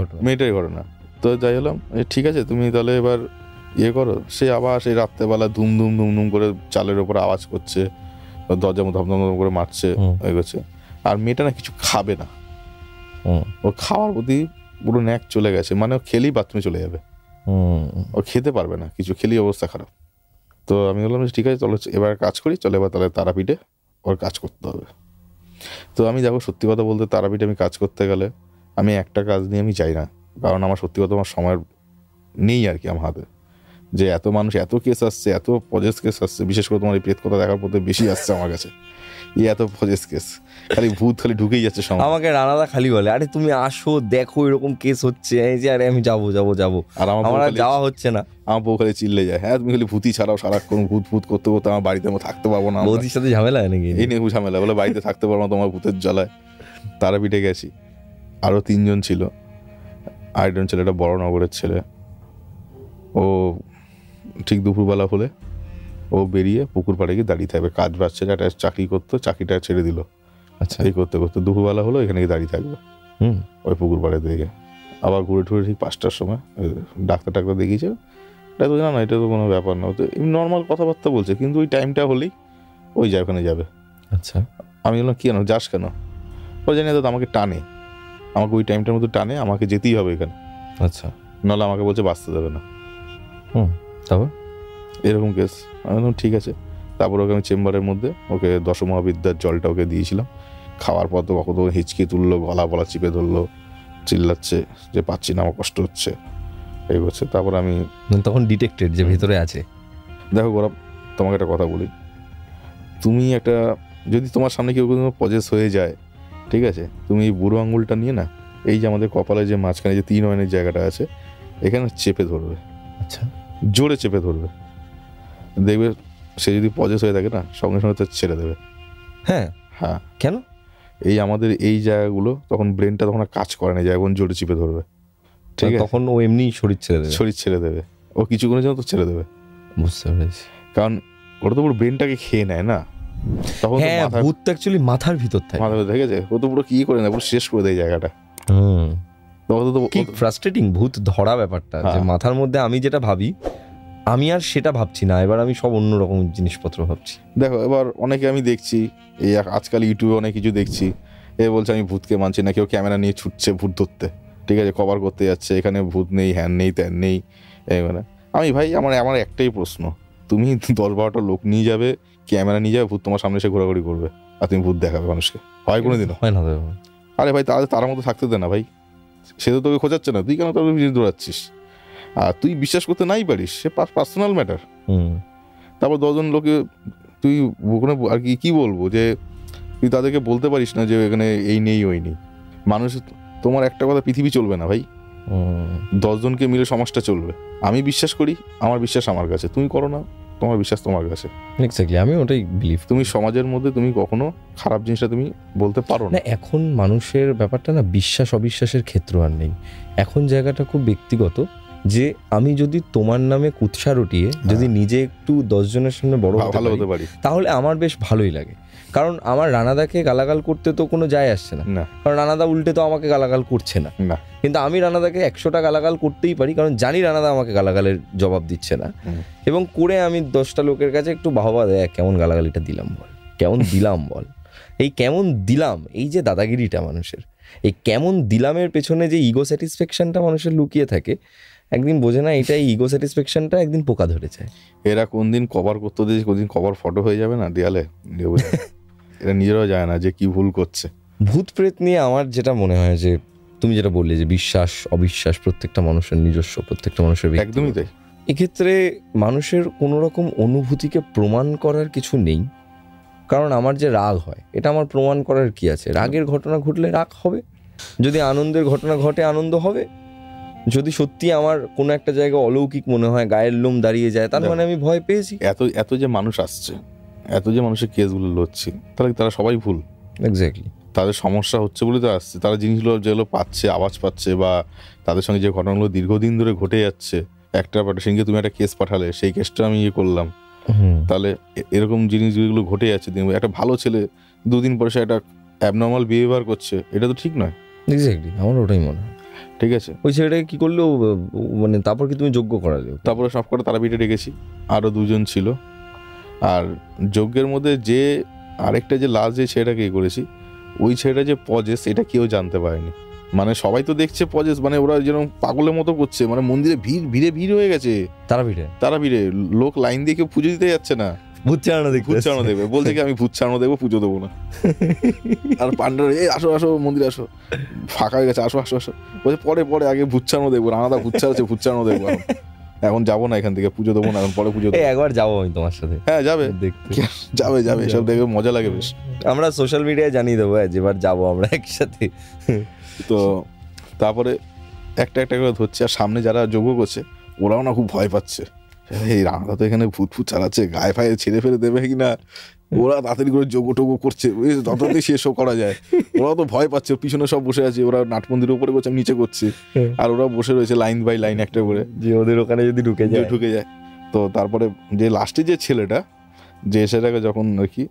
ঘটনা। তো যাই হলাম, ঠিক আছে তুমি তাহলে এবার করো। সে আবার সেই রাত্রেবেলা ধুম ধুম ধুম ধুম করে চালের ওপর আওয়াজ করছে, দরজা ধমধম করে মারছে, এগোচ্ছে। আর মেয়েটা না কিছু খাবে না, ও খাওয়ার প্রতি পুরো ন্যাক চলে গেছে, মানে ও খেলেই বাথরুমে চলে যাবে, ও খেতে পারবে না কিছু, খেলেই অবস্থা খারাপ। তো আমি বললাম ঠিক আছে চলো এবার কাজ করি, চলো এবার তাহলে তারাপীঠে ওর কাজ করতে হবে। তো আমি দেখো সত্যি কথা বলতে, তারাপীঠে আমি কাজ করতে গেলে আমি একটা কাজ নিয়ে আমি যাই না, কারণ আমার সত্যি কথা আমার সময় নেই আর কি আমার হাতে। যে এত মানুষ, এত কেস আসছে, এত পজেস কেস আসছে, বিশেষ করে তোমার এই প্রেত কথা দেখার পথে বেশি আসছে আমার কাছে, এত পজেস কেস, খালি ভূত খালি ঢুকেই যাচ্ছে সঙ্গে। আমাকে রানাদা খালি বলে আরে তুমি আসো দেখো এরকম কেস হচ্ছে, এই যে আরে আমি যাবো যাবো যাবো, আর আমার যাওয়া হচ্ছে না। আমার বউ খালি চিল্লে যায়, হ্যাঁ তুমি খালি ভূতই ছাড়াও, সারাক্ষণ ভূত ভূত করতে করতে আমার বাড়িতে আমি থাকতে পারবো না। বৌদির সাথে ঝামেলা নাকি? এই নিয়ে ঝামেলা, বলে বাড়িতে থাকতে পারবো না তোমার ভূতের জ্বালায়। তারাপীঠে গেছি, আরও 3 জন ছিল, আরেকজন ছেলেটা বড়নগরের ছেলে, ও ঠিক দুপুরবেলা হলে ও বেরিয়ে পুকুর পাড়ে গিয়ে দাঁড়িয়ে থাকবে, কাজ বাজছে, একটা চাকরি করতো, চাকরিটা ছেড়ে দিল, আচ্ছা এই করতে করতে দুপুরবেলা হলো এখানে গিয়ে দাঁড়িয়ে থাকবে ওই পুকুর পাড়ে দিকে। আবার ঘুরে টুরে ঠিক 5টার সময় ডাক্তার দেখিয়েছে, এটা তো জানো এটা তো কোনো ব্যাপার না, তো নর্মাল কথাবার্তা বলছে, কিন্তু ওই টাইমটা হলেই ওই যায় ওখানে যাবে। আচ্ছা আমি বললাম কেন যাস কেন? ও জানি তো আমাকে টানে, আমাকে ওই টাইমটার মধ্যে টানে, আমাকে যেতেই হবে এখানে, আচ্ছা নাহলে আমাকে বলছে বাঁচতে দেবে না। তারপর এরকম কেস। আমি বললাম ঠিক আছে। তারপর ওকে আমি চেম্বারের মধ্যে ওকে দশমহাবিদ্যার জলটা ওকে দিয়েছিলাম। খাওয়ার পর তো কত হিচকি তুললো, গলা বলা চিপে ধরলো, চিল্লাচ্ছে যে পাচ্ছি না, আমার কষ্ট হচ্ছে, এই করছে। তারপর আমি তখন ডিটেক্টেড যে ভিতরে আছে। দেখো গৌরব, তোমাকে একটা কথা বলি, তুমি একটা যদি তোমার সামনে কেউ কোনো পজেস হয়ে যায়, ঠিক আছে, তুমি এই বুড়ো আঙুলটা নিয়ে না, এই যে আমাদের কপালে যে মাঝখানে যে 3 অয়নের জায়গাটা আছে, এখানে চেপে ধরবে। আচ্ছা জোরে চেপে ধরবে, দেখবে সে যদি পজেস হয়ে থাকে না, সঙ্গে সঙ্গে তো ছেড়ে দেবে। হ্যাঁ হ্যাঁ। কেন? এই আমাদের এই জায়গাগুলো তখন ব্রেনটা তখন আর কাজ করে না, যখন জোরে চেপে ধরবে, ঠিক আছে, তখন ও এমনি শরীর ছেড়ে দেবে। শরীর ছেড়ে দেবে, ও কিছুক্ষণের জন্য তো ছেড়ে দেবে। বুঝতে পেরেছি। কারণ ওটা তো পুরো ব্রেনটাকে খেয়ে নেয় না, তখন হ্যাঁ ভূত তো অ্যাকচুয়ালি মাথার ভিতর থাকে, মাথা ঠিক আছে, ও তো পুরো কি করে না, পুরো শেষ করে দেয় জায়গাটা। তখন তো কি ফ্রাস্ট্রেটিং ভূত ধরা ব্যাপারটা, যে মাথার মধ্যে আমি যেটা ভাবি আমি আর সেটা ভাবছি না, এবার আমি সব অন্যরকম জিনিসপত্র ভাবছি। দেখো এবার অনেকে আমি দেখছি, এই আজকাল ইউটিউবে অনেক কিছু দেখছি, এ বলছে আমি ভূতকে মানছি না, কেউ ক্যামেরা নিয়ে ছুটছে ভূত ধরতে, ঠিক আছে, কভার করতে যাচ্ছে, এখানে ভূত নেই, হ্যান নেই, ত্যান নেই। মানে আমি ভাই আমার একটাই প্রশ্ন, তুমি 10-12টা লোক নিয়ে যাবে, ক্যামেরা নিয়ে যাবে, ভূত তোমার সামনে এসে ঘোরাঘুরি করবে, আর তুমি ভূত দেখাবে মানুষকে, হয় কোনোদিনও? হয় না। আরে ভাই তার মতো থাকতে দে না ভাই, সে তো তোকে খোঁজাচ্ছে না, তুই কেন তোর দৌড়াচ্ছিস? আর তুই বিশ্বাস করতে নাই পারিস, সে পার্সোনাল ম্যাটার। তারপর 10 জন লোকে তুই ওখানে আর কি বলবো, যে তুই তাদেরকে বলতে পারিস না যে এখানে এই নেই ওই নেই। মানুষ, তোমার একটা কথা, পৃথিবী চলবে না ভাই, 10 জনকে মিলে সমাজটা চলবে। আমি বিশ্বাস করি, আমার বিশ্বাস আমার কাছে, তুমি করো না, তোমার বিশ্বাস তোমার কাছে। এক্স্যাক্টলি, আমি ওটাই বিলিভ। তুমি সমাজের মধ্যে তুমি কখনো খারাপ জিনিসটা তুমি বলতে পারো না। এখন মানুষের ব্যাপারটা না বিশ্বাস অবিশ্বাসের ক্ষেত্র আর নেই, এখন জায়গাটা খুব ব্যক্তিগত, যে আমি যদি তোমার নামে কুৎসা রটিয়ে যদি নিজে একটু 10 জনের সামনে বড় হতে পারি, তাহলে আমার বেশ ভালোই লাগে। কারণ আমার রানাদাকে গালাগাল করতে তো কোনো যায় আসছে না, কারণ রানাদা উল্টে তো আমাকে গালাগাল করছে না। কিন্তু আমি রানাদাকে 100টা গালাগাল করতেই পারি, কারণ জানি রানাদা আমাকে গালাগালের জবাব দিচ্ছে না, এবং করে আমি 10টা লোকের কাছে একটু বাহবা দেয়, কেমন গালাগালিটা দিলাম বল, কেমন দিলাম বল। এই কেমন দিলাম, এই যে দাদাগিরিটা মানুষের, এই কেমন দিলামের পেছনে যে ইগো স্যাটিসফ্যাকশনটা মানুষের লুকিয়ে থাকে, একদিন বোঝে না এটা ইগো স্যাটিসফ্যাকশনটা একদিন পোকা ধরে যায়। এরা কোনদিন কভার করতে দিয়ে কোনদিন কভার ফটো হয়ে যাবে না দেয়ালে, এরা নিজেরাও যায় না যে কি ভুল করছে। ভূত প্রেত নিয়ে আমার যেটা মনে হয়, যে তুমি যেটা বললে যে বিশ্বাস অবিশ্বাস প্রত্যেকটা মানুষের নিজস্ব, প্রত্যেকটা মানুষের একদমই তাই। এক্ষেত্রে মানুষের কোনো রকম অনুভূতিকে প্রমাণ করার কিছু নেই, কারণ আমার যে রাগ হয় এটা আমার প্রমাণ করার কি আছে? রাগের ঘটনা ঘটলে রাগ হবে, যদি আনন্দের ঘটনা ঘটে আনন্দ হবে, যদি সত্যি আমার কোনো একটা জায়গা অলৌকিক মনে হয়, গায়ের লোম দাঁড়িয়ে যায়, তার মানে আমি ভয় পেয়েছি। এত যে মানুষ আসছে, এত যে মানুষের কেসগুলো লড়ছে, তাহলে তারা সবাই ভুল। এক্স্যাক্টলি, তাদের সমস্যা হচ্ছে বলে তো আসছে, তারা জিনিসগুলো যেগুলো পাচ্ছে, আওয়াজ পাচ্ছে, বা তাদের সঙ্গে যে ঘটনাগুলো দীর্ঘদিন ধরে ঘটে যাচ্ছে, একটা সেদিনকে তুমি একটা কেস পাঠালে, সেই কেসটা আমি করলাম, তাহলে এরকম জিনিস যেগুলো ঘটে যাচ্ছে, একটা ভালো ছেলে 2 দিন পরে সে একটা অ্যাবনর্মাল বিহেভিয়ার করছে, এটা তো ঠিক নয়। এক্স্যাক্টলি, আমার ওটাই মনে হয়। ঠিক আছে, ওই ছেলেটাকে কি করলেও মানে তারপর কি তুমি যোগ্য করালে? তারপরে সব কটা তারাপীঠে রেখেছি, আরও 2 জন ছিল। আর যজ্ঞের মধ্যে যে আরেকটা যে লাস্ট যে ছেলেটাকে করেছি, ওই ছেলেটা যে পজেস, এটা কেউ জানতে পারেনি। মানে সবাই তো দেখছে পজেস, মানে ওরা যেরকম পাগলের মতো করছে, মানে মন্দিরে ভিড় হয়ে গেছে, তারাপীঠে লোক লাইন দিয়ে কেউ পুজো দিতে যাচ্ছে না, ভূত চালানো দেখবে, বলছে কি আমি ভূত চালানো দেখবো, পুজো দেবো না। আর পান্ডার আসো মন্দিরে আসো, ফাঁকা হয়ে গেছে, আসো বলছে পরে আগে ভূত চালানো দেখবো, রানাদা ভূত চালাচ্ছে, ভূত চালানো দেখবো। এখন যাবো না এখান থেকে, পুজো দেবো না, এখন পরে পুজো দেবো। একবার যাবো আমি তোমার সাথে, হ্যাঁ যাবে, দেখতে যাবে সব দেখে মজা লাগে বেশ। আমরা সোশ্যাল মিডিয়ায় জানিয়ে দেবো যেবার যাবো আমরা একসাথে। তো তারপরে একটা একটা করে ধরছে, আর সামনে যারা যোগ্য করছে ওরাও না খুব ভয় পাচ্ছে, এই রানা তো এখানে ভূত চালাচ্ছে, গায়ে ফায়ে ছেড়ে ফেলে দেবে কিনা, ওরা তাড়াতাড়ি করে যোগ্য টোগো করছে যতটাই শেষ করা যায়। ওরাও তো ভয় পাচ্ছে, পিছনে সব বসে আছে, ওরা নাট মন্দিরের উপরে করছে, আমি নিচে করছি, আর ওরা বসে রয়েছে লাইন বাই লাইন একটা করে, যে ওদের ওখানে যদি ঢুকে যায়। তো তারপরে যে লাস্টে যে ছেলেটা, যে সেটাকে যখন আর কি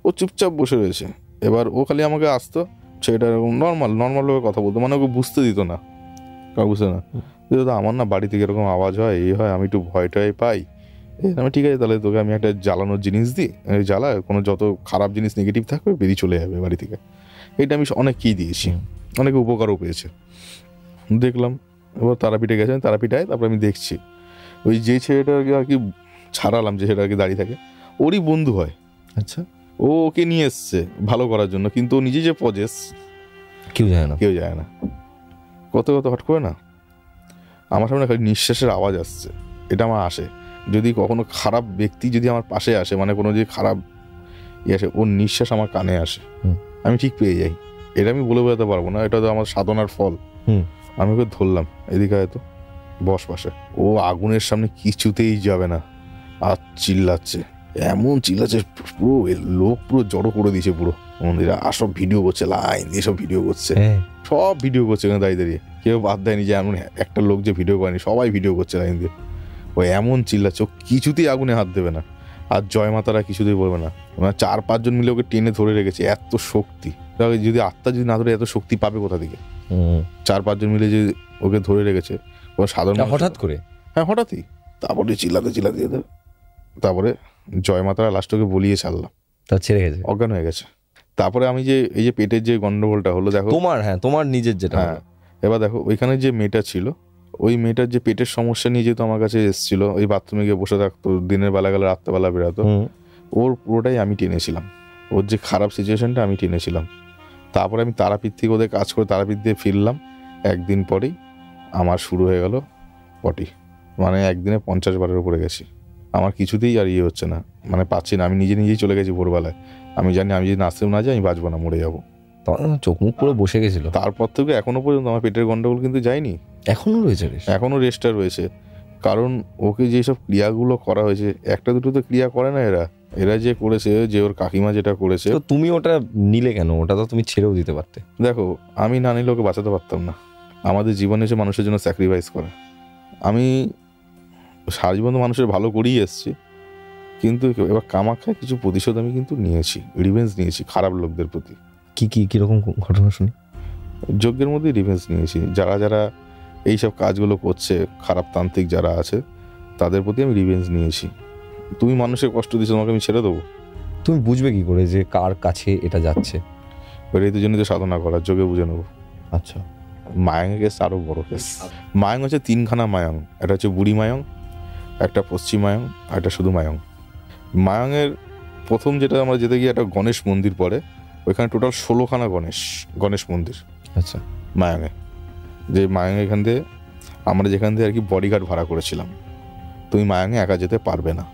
ও চুপচাপ বসে রয়েছে, এবার ও খালি আমাকে আসতো, সেটা এরকম নর্মালভাবে কথা বলতো, মানে ওকে বুঝতে দিত না, বুঝতে না দাদা আমার না বাড়ি থেকে এরকম আওয়াজ হয়, এই হয়, আমি একটু ভয় টয় পাই। আমি ঠিক আছে তাহলে তোকে আমি একটা জ্বালানোর জিনিস দিই, জ্বালা, কোনো যত খারাপ জিনিস নেগেটিভ থাকবে বেরিয়ে চলে যাবে বাড়ি থেকে। এটা আমি অনেক কী দিয়েছি, অনেকে উপকারও পেয়েছে। দেখলাম এবার তারাপীঠে গেছেন, তারাপীঠায় তারপরে আমি দেখছি ওই যে ছেলেটাকে আর কি ছাড়ালাম, যে সেটা আর কি দাঁড়িয়ে থাকে, ওরই বন্ধু হয়। আচ্ছা, ও ওকে নিয়ে এসছে ভালো করার জন্য, কিন্তু ও নিজে যে পজেস কেউ যায় না। কত হট করে না আমার সামনে খালি নিঃশ্বাসের আওয়াজ আসছে, এটা আমার আসে। যদি কখনো খারাপ ব্যক্তি যদি আমার পাশে আসে, মানে কোনো যে খারাপ আসে, ওর নিঃশ্বাস আমার কানে আসে, আমি ঠিক পেয়ে যাই। এটা আমি বলে বোঝাতে পারবো না, এটা তো আমার সাধনার ফল। আমি ওকে ধরলাম, এদিকে হয়তো বস পাশে, ও আগুনের সামনে কিছুতেই যাবে না, আর চিল্লাচ্ছে, এমন চিল্লাচ্ছে পুরো লোক পুরো জড়ো করে দিয়েছে পুরো মন্দিরে, আর সব ভিডিও করছে, লাইন দিয়ে সব ভিডিও করছে, সব ভিডিও করছে এখানে দাঁড়িয়ে, কেউ বাদ দেয়নি যে এমন একটা লোক যে ভিডিও করেনি, সবাই ভিডিও করছে লাইন দিয়ে। ও এমন চিল্লাচ্ছে, ও কিছুতেই আগুনে হাত দেবে না, আর জয় মাতারা কিছুতেই বলবে না, মানে 4-5 জন মিলে ওকে টেনে ধরে রেখেছে, এত শক্তি। যদি আত্মা যদি না ধরে এত শক্তি পাবে কোথা থেকে? 4-5 জন মিলে যে ওকে ধরে রেখেছে, কোনো সাধারণ হঠাৎ করে, হ্যাঁ হঠাৎই। তারপরে চিল্লাতে তারপরে জয় মাতারা লাস্ট ওকে বলিয়ে ছাড়লাম, তা ছেড়ে গেছে, অজ্ঞান হয়ে গেছে। তারপরে আমি যে এই যে পেটের যে গন্ডগোলটা হলো, দেখো তোমার নিজের যেটা, হ্যাঁ এবার দেখো ওইখানে যে মেয়েটা ছিল, ওই মেয়েটার যে পেটের সমস্যা নিয়ে যেহেতু আমার কাছে এসেছিল, ওই বাথরুমে গিয়ে বসে থাকতো, দিনের বেলা গেলে রাত্রেবেলা বেরোতো, ওর পুরোটাই আমি টেনেছিলাম, ওর যে খারাপ সিচুয়েশনটা আমি টেনেছিলাম। তারপরে আমি তারাপীঠ থেকে ওদের কাজ করে তারাপীঠ দিয়ে ফিরলাম, একদিন পরেই আমার শুরু হয়ে গেল পটি, মানে একদিনে 50 বারের উপরে গেছি, আমার কিছুতেই আর হচ্ছে না, মানে পাচ্ছি না, আমি নিজেই চলে গেছি ভোরবেলায়, আমি জানি আমি যদি নাচতেও না যাই আমি বাঁচবো না, মরে যাবো। চোখ মুখ পুরো বসে গেছিল। তারপর থেকে এখনো পর্যন্ত আমার পেটের গন্ডগোল কিন্তু যায়নি, এখনো রেস্টটা রয়েছে, কারণ ওকে যেসব ক্রিয়াগুলো করা হয়েছে, একটা দুটো তো ক্রিয়া করে না এরা যে করেছে, যে ওর কাকিমা যেটা করেছে। তো তুমি ওটা নিলে কেন? ওটা তো তুমি ছেড়েও দিতে পারতে। দেখো আমি না নিলে ওকে বাঁচাতে পারতাম না, আমাদের জীবনে এসে মানুষের জন্য স্যাক্রিফাইস করে, আমি সারা জীবন তো মানুষের ভালো করেই এসছি, কিন্তু এবার কামাখ্যায় কিছু প্রতিশোধ আমি কিন্তু নিয়েছি, রিভেঞ্জ নিয়েছি খারাপ লোকদের প্রতি। কিরকম ঘটনা শুনি? যজ্ঞের মধ্যেই রিভেঞ্জ নিয়েছি, যারা এইসব কাজগুলো করছে, খারাপ তান্ত্রিক যারা আছে, তাদের প্রতি আমি রিভেঞ্জ নিয়েছি। তুমি মানুষের কষ্ট দিচ্ছ, তোমাকে আমি ছেড়ে দেবো? তুমি বুঝবে কি করে যে কার কাছে এটা যাচ্ছে? এই জন্য তো সাধনা করার যোগে বুঝে নেবো। আচ্ছা, মায়াঙের কেস আরও বড় কেস। মায়াং হচ্ছে 3খানা মায়াং, একটা হচ্ছে বুড়ি মায়াং, একটা পশ্চিম মায়াং, আর একটা শুধু মায়াং। মায়াঙের প্রথম যেটা আমরা যেতে গিয়ে একটা গণেশ মন্দির পড়ে, ওইখানে টোটাল 16খানা গণেশ মন্দির। আচ্ছা, মায়াঙে যে মায়াঙে এখান থেকে আমরা যেখান থেকে আর কি বডিগার্ড ভাড়া করেছিলাম, তুমি মায়াঙে একা যেতে পারবে না।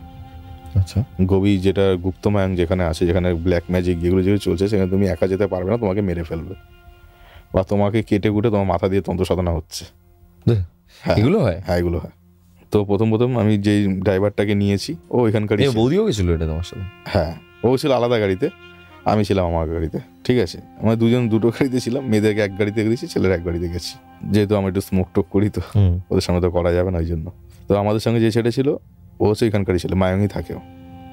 আচ্ছা, গভীর যেটা গুপ্ত মায়াং যেখানে আছে, যেখানে ব্ল্যাক ম্যাজিক যেগুলো চলছে, সেখানে তুমি একা যেতে পারবে না, তোমাকে মেরে ফেলবে, বা তোমাকে কেটে কুটে তোমার মাথা দিয়ে তন্ত্র সাধনা হচ্ছে। এগুলো হয়? হ্যাঁ এগুলো হয়। তো প্রথম আমি যেই ড্রাইভারটাকে নিয়েছি, ও এখানকারই। বৌদিও গেছিল এটা তোমার সাথে? হ্যাঁ, ও ছিল আলাদা গাড়িতে, আমি ছিলাম আমার গাড়িতে, ঠিক আছে। আমরা দুজন দুটো গাড়িতে ছিলাম, মেয়েদেরকে এক গাড়িতে গেছি, ছেলের এক গাড়িতে গেছি, যেহেতু আমরা একটু স্মোক টোক করি, তো ওদের সামনে তো করা যাবে না, ওই জন্য। তো আমাদের সঙ্গে যে ছেলে ছিল, ও হচ্ছে এখানকারই ছিল, মায়াঙই থাকেও।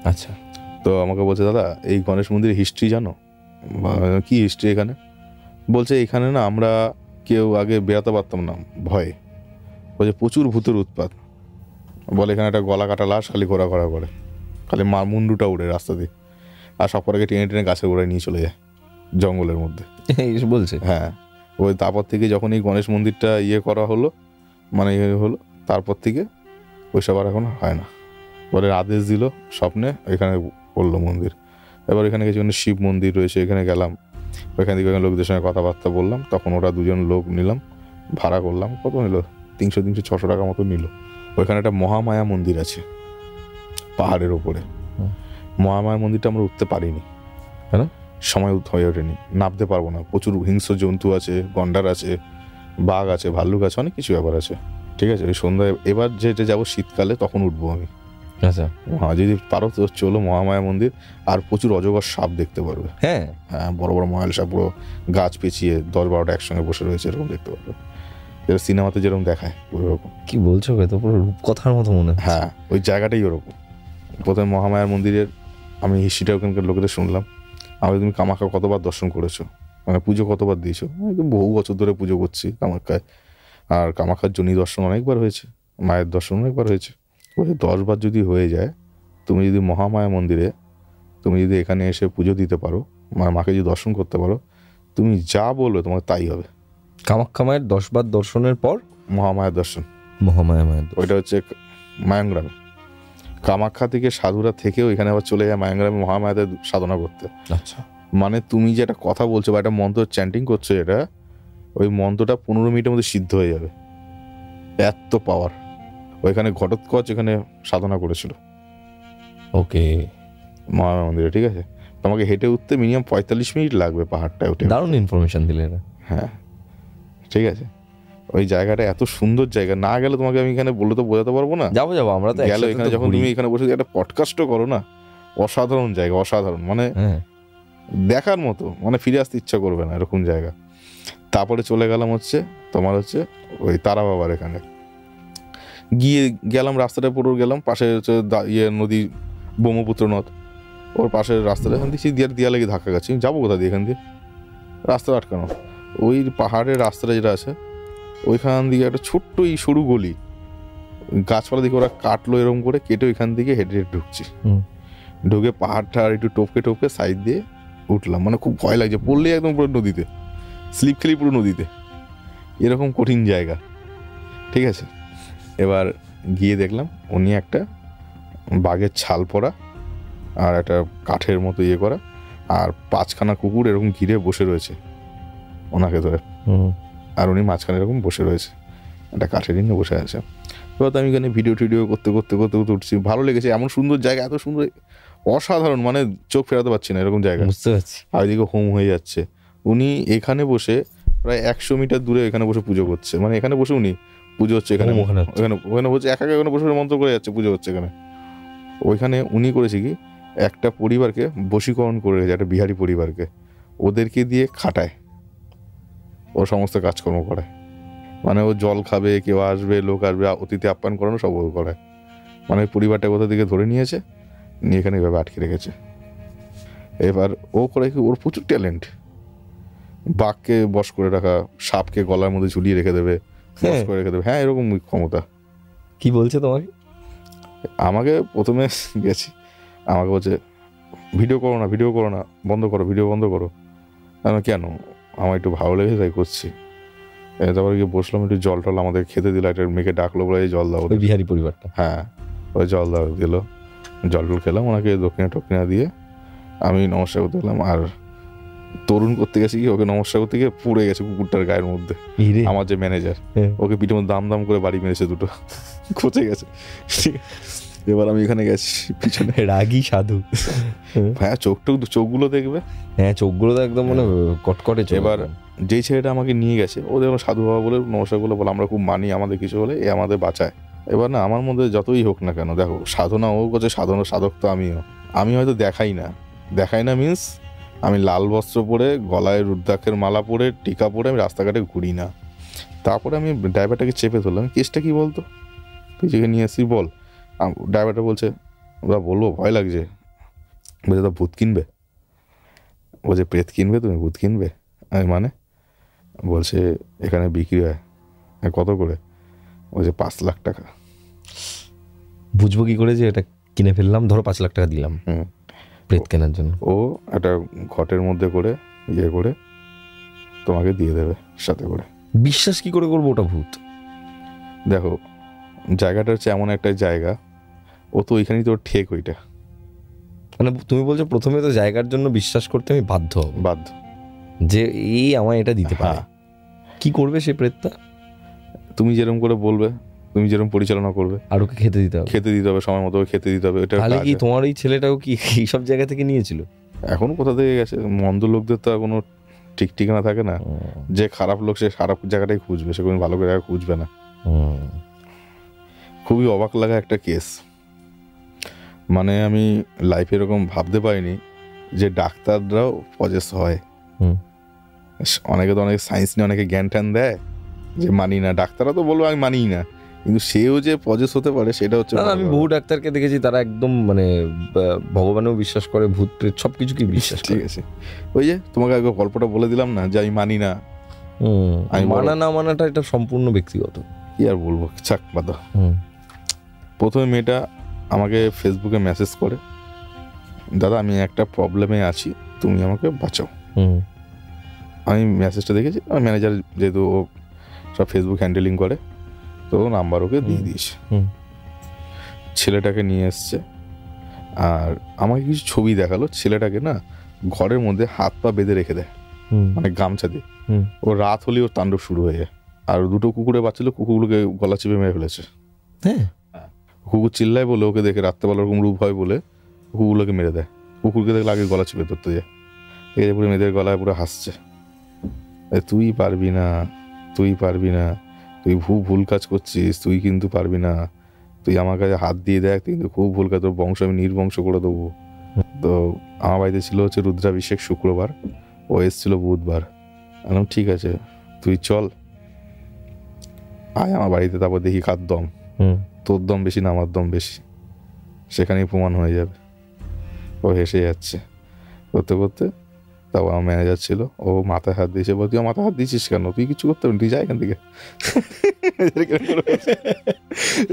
আচ্ছা, তো আমাকে বলছে, দাদা এই গণেশ মন্দিরের হিস্ট্রি জানো? কি হিস্ট্রি এখানে? বলছে এখানে না আমরা কেউ আগে বেরাতে পারতাম না ভয়ে, বলছে প্রচুর ভূতের উৎপাত, বলে এখানে একটা গলা কাটা লাশ খালি ঘোরাঘোরা করে, খালি মুন্ডুটা উড়ে রাস্তা দিয়ে, আর সব পরে টেনে গাছের গোড়ায় নিয়ে চলে যায় জঙ্গলের মধ্যে, বলছে। হ্যাঁ, ওই তারপর থেকে যখন এই গণেশ মন্দিরটা করা হলো, মানে হলো, তারপর থেকে ওইসব আর এখন হয় না। বলে আদেশ দিল স্বপ্নে, এখানে পড়লো মন্দির। এবার এখানে কিছু শিব মন্দির রয়েছে, এখানে গেলাম, ওইখান থেকে লোকদের সঙ্গে কথাবার্তা বললাম, তখন ওরা 2জন লোক নিলাম, ভাড়া করলাম, কত নিল? 300-600 টাকা মতো নিল। ওইখানে একটা মহামায়া মন্দির আছে পাহাড়ের ওপরে। মহামায়া মন্দিরটা আমরা উঠতে পারিনি, কেন? সময় হয়ে ওঠেনি, নামতে পারবো না। প্রচুর হিংস্র জন্তু আছে, গন্ডার আছে, বাঘ আছে, ভাল্লুক আছে, অনেক কিছু ব্যাপার আছে। ঠিক আছে, ওই সন্ধ্যায় এবার যেটা যাবো শীতকালে, তখন উঠবো আমি। আচ্ছা, হ্যাঁ, যদি পারো তো চলো মহামায়া মন্দির। আর প্রচুর অজগর সাপ দেখতে পারবে। হ্যাঁ হ্যাঁ, বড় বড় ময়াল সাপ, পুরো গাছ পেঁচিয়ে 10-12টা একসঙ্গে বসে রয়েছে, এরকম দেখতে পারবে। যেটা সিনেমাতে যেরকম দেখায় ওরকম। কি বলছো? তো পুরো রূপকথার মতো মনে হয়। হ্যাঁ, ওই জায়গাটাই ওরকম। প্রথমে মহামায়ার মন্দিরের আমি হিস্ট্রিটা ওখানকার লোকেদের শুনলাম। আমি, তুমি কামাখ্যা কতবার দর্শন করেছো, মানে পুজো কতবার দিয়েছো? বহু বছর ধরে পুজো করছি কামাখ্যায়। আর কামাখ্যার জনি দর্শন অনেকবার হয়েছে, মায়ের দর্শন অনেকবার হয়েছে। 10 বার যদি হয়ে যায়, তুমি যদি মহামায়া মন্দিরে, তুমি যদি এখানে এসে পুজো দিতে পারো, মাকে যদি দর্শন করতে পারো, তুমি যা বলবে তোমাকে তাই হবে। কামাখ্যা মায়ের 10 বার দর্শনের পর মহামায়ার দর্শন, মহামায়া মায়ের ওইটা হচ্ছে মায়াংগ্রামে। কামাখ্যা থেকে সাধুরা থেকেও এখানে আবার চলে যায় মায়াংগ্রামে মহামায়াদের সাধনা করতে। আচ্ছা, মানে তুমি যে একটা কথা বলছো বা একটা মন্ত্র চ্যান্টিং করছো, এটা ওই মন্ত্রটা 15 মিনিটের মধ্যে সিদ্ধ হয়ে যাবে, এত পাওয়ার। ওইখানে ঘটোৎকচ এখানে সাধনা করেছিল ওকে, মহামায়া মন্দিরে। ঠিক আছে, তোমাকে হেঁটে উঠতে মিনিমাম 45 মিনিট লাগবে পাহাড়টায় উঠে। দারুণ ইনফরমেশন দিলে এটা। হ্যাঁ, ঠিক আছে, ওই জায়গাটা এত সুন্দর জায়গা, না গেলে তোমাকে আমি এখানে বলে তো বোঝাতে পারবো না। যাবো আমরা তো গেলে এখানে যখন তুমি এখানে বসে একটা পডকাস্টও করো না, অসাধারণ জায়গা, অসাধারণ, মানে দেখার মতো, মানে ফিরে আসতে ইচ্ছা করবে না এরকম জায়গা। তারপরে চলে গেলাম হচ্ছে তোমার হচ্ছে ওই তারা বাবার এখানে গিয়ে গেলাম, রাস্তাটা পুরো গেলাম, পাশে হচ্ছে নদী, ব্রহ্মপুত্র নদ, ওর পাশের রাস্তাটা, এখান থেকে দেয়ালে গিয়ে ধাক্কা গেছি। যাবো কোথা দিয়ে এখান দিয়ে, রাস্তা আটকানো। ওই পাহাড়ের রাস্তাটা যেটা আছে, ওইখান দিকে একটা ছোট্ট সরু গলি, গাছপালা দিকে ওরা কাটলো এরকম করে, কেটে ওইখান দিকে হেঁটে হেঁটে ঢুকছি। ঢুকে পাহাড়টা আর একটু টপকে টপকে সাইড দিয়ে উঠলাম। মানে খুব ভয় লাগছে, পড়লেই একদম পুরো নদীতে, স্লিপ খেলি পুরো নদীতে, এরকম কঠিন জায়গা। ঠিক আছে, এবার গিয়ে দেখলাম উনি একটা বাঘের ছাল পরা আর একটা কাঠের মতো করা আর 5খানা কুকুর এরকম ঘিরে বসে রয়েছে ওনাকে ধরে, আর উনি মাঝখানে এরকম বসে রয়েছে, একটা কাঠের নিয়ে বসে আছে। এবার তো আমি এখানে ভিডিও করতে করতে করতে করতে উঠছি, ভালো লেগেছে, এমন সুন্দর জায়গা, এত সুন্দর, অসাধারণ, মানে চোখ ফেরাতে পারছি না এরকম জায়গা। বুঝতে পারছি। আর এদিকে হোম হয়ে যাচ্ছে, উনি এখানে বসে প্রায় 100 মিটার দূরে এখানে বসে পুজো করছে, মানে এখানে বসে উনি পুজো হচ্ছে, এখানে ওখানে বসে একা এখানে বসে মন্ত্র করে যাচ্ছে, পুজো হচ্ছে এখানে। ওইখানে উনি করেছে কি, একটা পরিবারকে বশীকরণ করে রেখেছে, একটা বিহারি পরিবারকে, ওদেরকে দিয়ে খাটায়, ও সমস্ত কাজকর্ম করায়। মানে ও জল খাবে, কেউ আসবে, লোক আসবে, অতিথি আপ্যায়ন করানো সব ও করায়। মানে ওই পরিবারটা কোথা থেকে ধরে নিয়েছে, নিয়ে এখানে এভাবে আটকে রেখেছে। এবার ও করে কি, ওর প্রচুর ট্যালেন্ট, বাঘকে বশ করে রাখা, সাপকে গলার মধ্যে ঝুলিয়ে রেখে দেবে, বশ করে রেখে দেবে। হ্যাঁ, এরকম ক্ষমতা। কি বলছে তোমাকে? আমাকে প্রথমে গেছি, আমাকে বলছে ভিডিও করো না, বন্ধ করো, ভিডিও বন্ধ করো। আমি কেন, আমার একটু ভালো লেগেছে তাই করছি। তারপরে গিয়ে বসলাম, একটু জল টল আমাদের খেতে দিল, একটা মেয়েকে ডাকলো, বলে এই জল দাও, ওই বিহারি পরিবারটা। হ্যাঁ, ওই জল দাও দিল, জল টল খেলাম, ওনাকে দক্ষিণা টক্ষিণা দিয়ে আমি নমস্কার করতে গেলাম। আর তরুণ করতে গেছি কি, ওকে নমস্কার করতে গিয়ে পুড়ে গেছে কুকুরটার গায়ের মধ্যে। আমার যে ম্যানেজার, ওকে পিঠের মধ্যে দাম করে বাড়ি মেরেছে, দুটো খচে গেছে। এবার আমি এখানে গেছি পিছনে, রাগী সাধু। হ্যাঁ, চোখগুলো দেখবে, হ্যাঁ চোখগুলো তো একদম মানে কটকটে। এবার যেই ছেলেটা আমাকে নিয়ে গেছে, ও দেখো সাধু বাবা বলে নমস্কার বলে আমরা খুব মানি, আমাদের কিছু হলে এ আমাদের বাঁচায়। এবার না, আমার মধ্যে যতই হোক না কেন, দেখো সাধনা ও করছে, সাধক তো আমি হয়তো দেখাই না মিন্স আমি লাল বস্ত্র পরে, গলায় রুদ্রাক্ষের মালা পরে, টিকা পরে আমি রাস্তাঘাটে ঘুরি না। তারপরে আমি ড্রাইভারটাকে চেপে ধরলাম, কেসটা কি বলতো, তুই যেখানে নিয়ে আসছিস বল। ড্রাইভারটা বলছে, ওরা বলবো ভয় লাগছে, বলছে তা ভূত কিনবে, বলছে প্রেত কিনবে, তুমি ভূত কিনবে। আমি মানে, বলছে এখানে বিক্রি হয়, কত করে, বলছে 5 লাখ টাকা। বুঝবো কি করে যে এটা কিনে ফেললাম? ধরো 5 লাখ টাকা দিলাম প্রেত কেনার জন্য, ও একটা ঘটের মধ্যে করে করে তোমাকে দিয়ে দেবে সাথে করে। বিশ্বাস কি করে করবো ওটা ভূত? দেখো, জায়গাটা হচ্ছে এমন একটা জায়গা, ও তো ওইখানেই তোর ঠেক, ওইটা মানে তুমি বলছো প্রথমে তো জায়গার জন্য বিশ্বাস করতে আমি বাধ্য যে এই আমায় এটা দিতে পারে। কি করবে সে প্রেতটা? তুমি যেরকম করে বলবে, তুমি যেরকম পরিচালনা করবে আর ওকে খেতে দিতে হবে, সময় মতো খেতে দিতে হবে। এটা তাহলে কি তোমার এই ছেলেটাও কি এইসব জায়গা থেকে নিয়েছিল? এখন কোথা থেকে গেছে, মন্দ লোকদের তো আর কোনো ঠিক ঠিকানা থাকে না। যে খারাপ লোক সে খারাপ জায়গাটাই খুঁজবে, সে কোনো ভালো জায়গা খুঁজবে না। খুবই অবাক লাগা একটা কেস, মানে আমি লাইফে এরকম ভাবতে পারিনি যে ডাক্তাররাও পজেস হয়। অনেকে তো অনেক সায়েন্স নিয়ে অনেকে জ্ঞান ট্যান দেয় যে মানি না, ডাক্তাররা তো বলবো আমি মানি না, কিন্তু সেও যে পজেস হতে পারে সেটা হচ্ছে। আমি বহু ডাক্তারকে দেখেছি তারা একদম মানে ভগবানেও বিশ্বাস করে, ভূত প্রেত সবকিছুকে বিশ্বাস। ঠিক আছে, ওই যে তোমাকে আগে গল্পটা বলে দিলাম না যে আমি মানি না। মানা না মানাটা এটা সম্পূর্ণ ব্যক্তিগত, কি আর বলবো, চাক বাদা। প্রথমে মেয়েটা আমাকে ফেসবুকে মেসেজ করে, দাদা আমি একটা প্রবলেমে আছি, তুমি আমাকে বাঁচাও। আমি মেসেজটা দেখেছি, আমার ম্যানেজার যেহেতু ও সব ফেসবুক হ্যান্ডেলিং করে, তো নাম্বার ওকে দিয়ে দিয়েছে। ছেলেটাকে নিয়ে এসছে, আর আমাকে কিছু ছবি দেখালো। ছেলেটাকে না ঘরের মধ্যে হাত পা বেঁধে রেখে দেয়, মানে গামছা দিয়ে। ও রাত হলেই ওর তাণ্ডব শুরু হয়ে যায়। আর দুটো কুকুরে বাচ্চা ছিল, কুকুরগুলোকে গলা চিপে মেরে ফেলেছে। হ্যাঁ, কুকুর চিল্লায় বলে ওকে দেখে, রাত্রেবেলা ওরকম রূপ হয় বলে কুকুরগুলোকে মেরে দেয়। কুকুরকে দেখলে আগে গলা চিপে ধরতে যায়, ঠিক আছে, পুরো মেয়েদের গলায় পুরো হাসছে, তুই পারবি না, তুই পারবি না, তুই ভুল কাজ করছিস, তুই কিন্তু পারবি না, তুই আমার কাছে হাত দিয়ে দেখ, তুই কিন্তু খুব ভুল কাজ, তোর বংশ আমি নির্বংশ করে দেবো। তো আমার বাড়িতে ছিল হচ্ছে রুদ্রাভিষেক শুক্রবার, ও এসেছিল বুধবার। বললাম ঠিক আছে তুই চল আয় আমার বাড়িতে, তারপর দেখি কার দম, তোর দম বেশি না আমার দম বেশি, সেখানেই প্রমাণ হয়ে যাবে। ও হেসে যাচ্ছে করতে করতে, তারপর আমার ম্যানেজার ছিল, ও মাথায় হাত দিয়েছে, বল তুই মাথায় হাত দিয়েছিস কেন, তুই কিছু করতে পারবি, তুই যা এখান থেকে।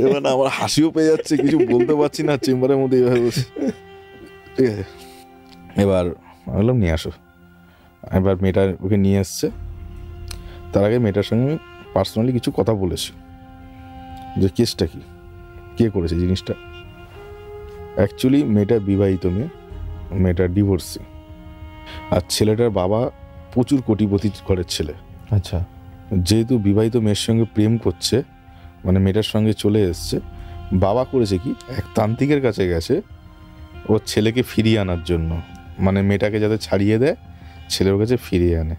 এবার না আমার হাসিও পেয়ে যাচ্ছে, কিছু বলতে পারছি না, চেম্বারের মধ্যে এইভাবে বসে। ঠিক আছে, এবার আমি বললাম নিয়ে আসো। এবার মেয়েটা ওকে নিয়ে এসছে। তার আগে মেয়েটার সঙ্গে আমি পার্সোনালি কিছু কথা বলেছি, যে কেসটা কি, কে করেছে জিনিসটা। অ্যাকচুয়ালি মেয়েটা বিবাহিত মেয়ে, মেয়েটা ডিভোর্সি, আর ছেলেটার বাবা প্রচুর কোটিপতি ঘরের ছেলে। আচ্ছা, যেহেতু বিবাহিত মেয়ের সঙ্গে প্রেম করছে, মানে মেয়েটার সঙ্গে চলে এসছে, বাবা করেছে কি, এক তান্ত্রিকের কাছে গেছে ওর ছেলেকে ফিরিয়ে আনার জন্য, মানে মেয়েটাকে যাতে ছাড়িয়ে দেয়, ছেলের কাছে ফিরিয়ে আনে।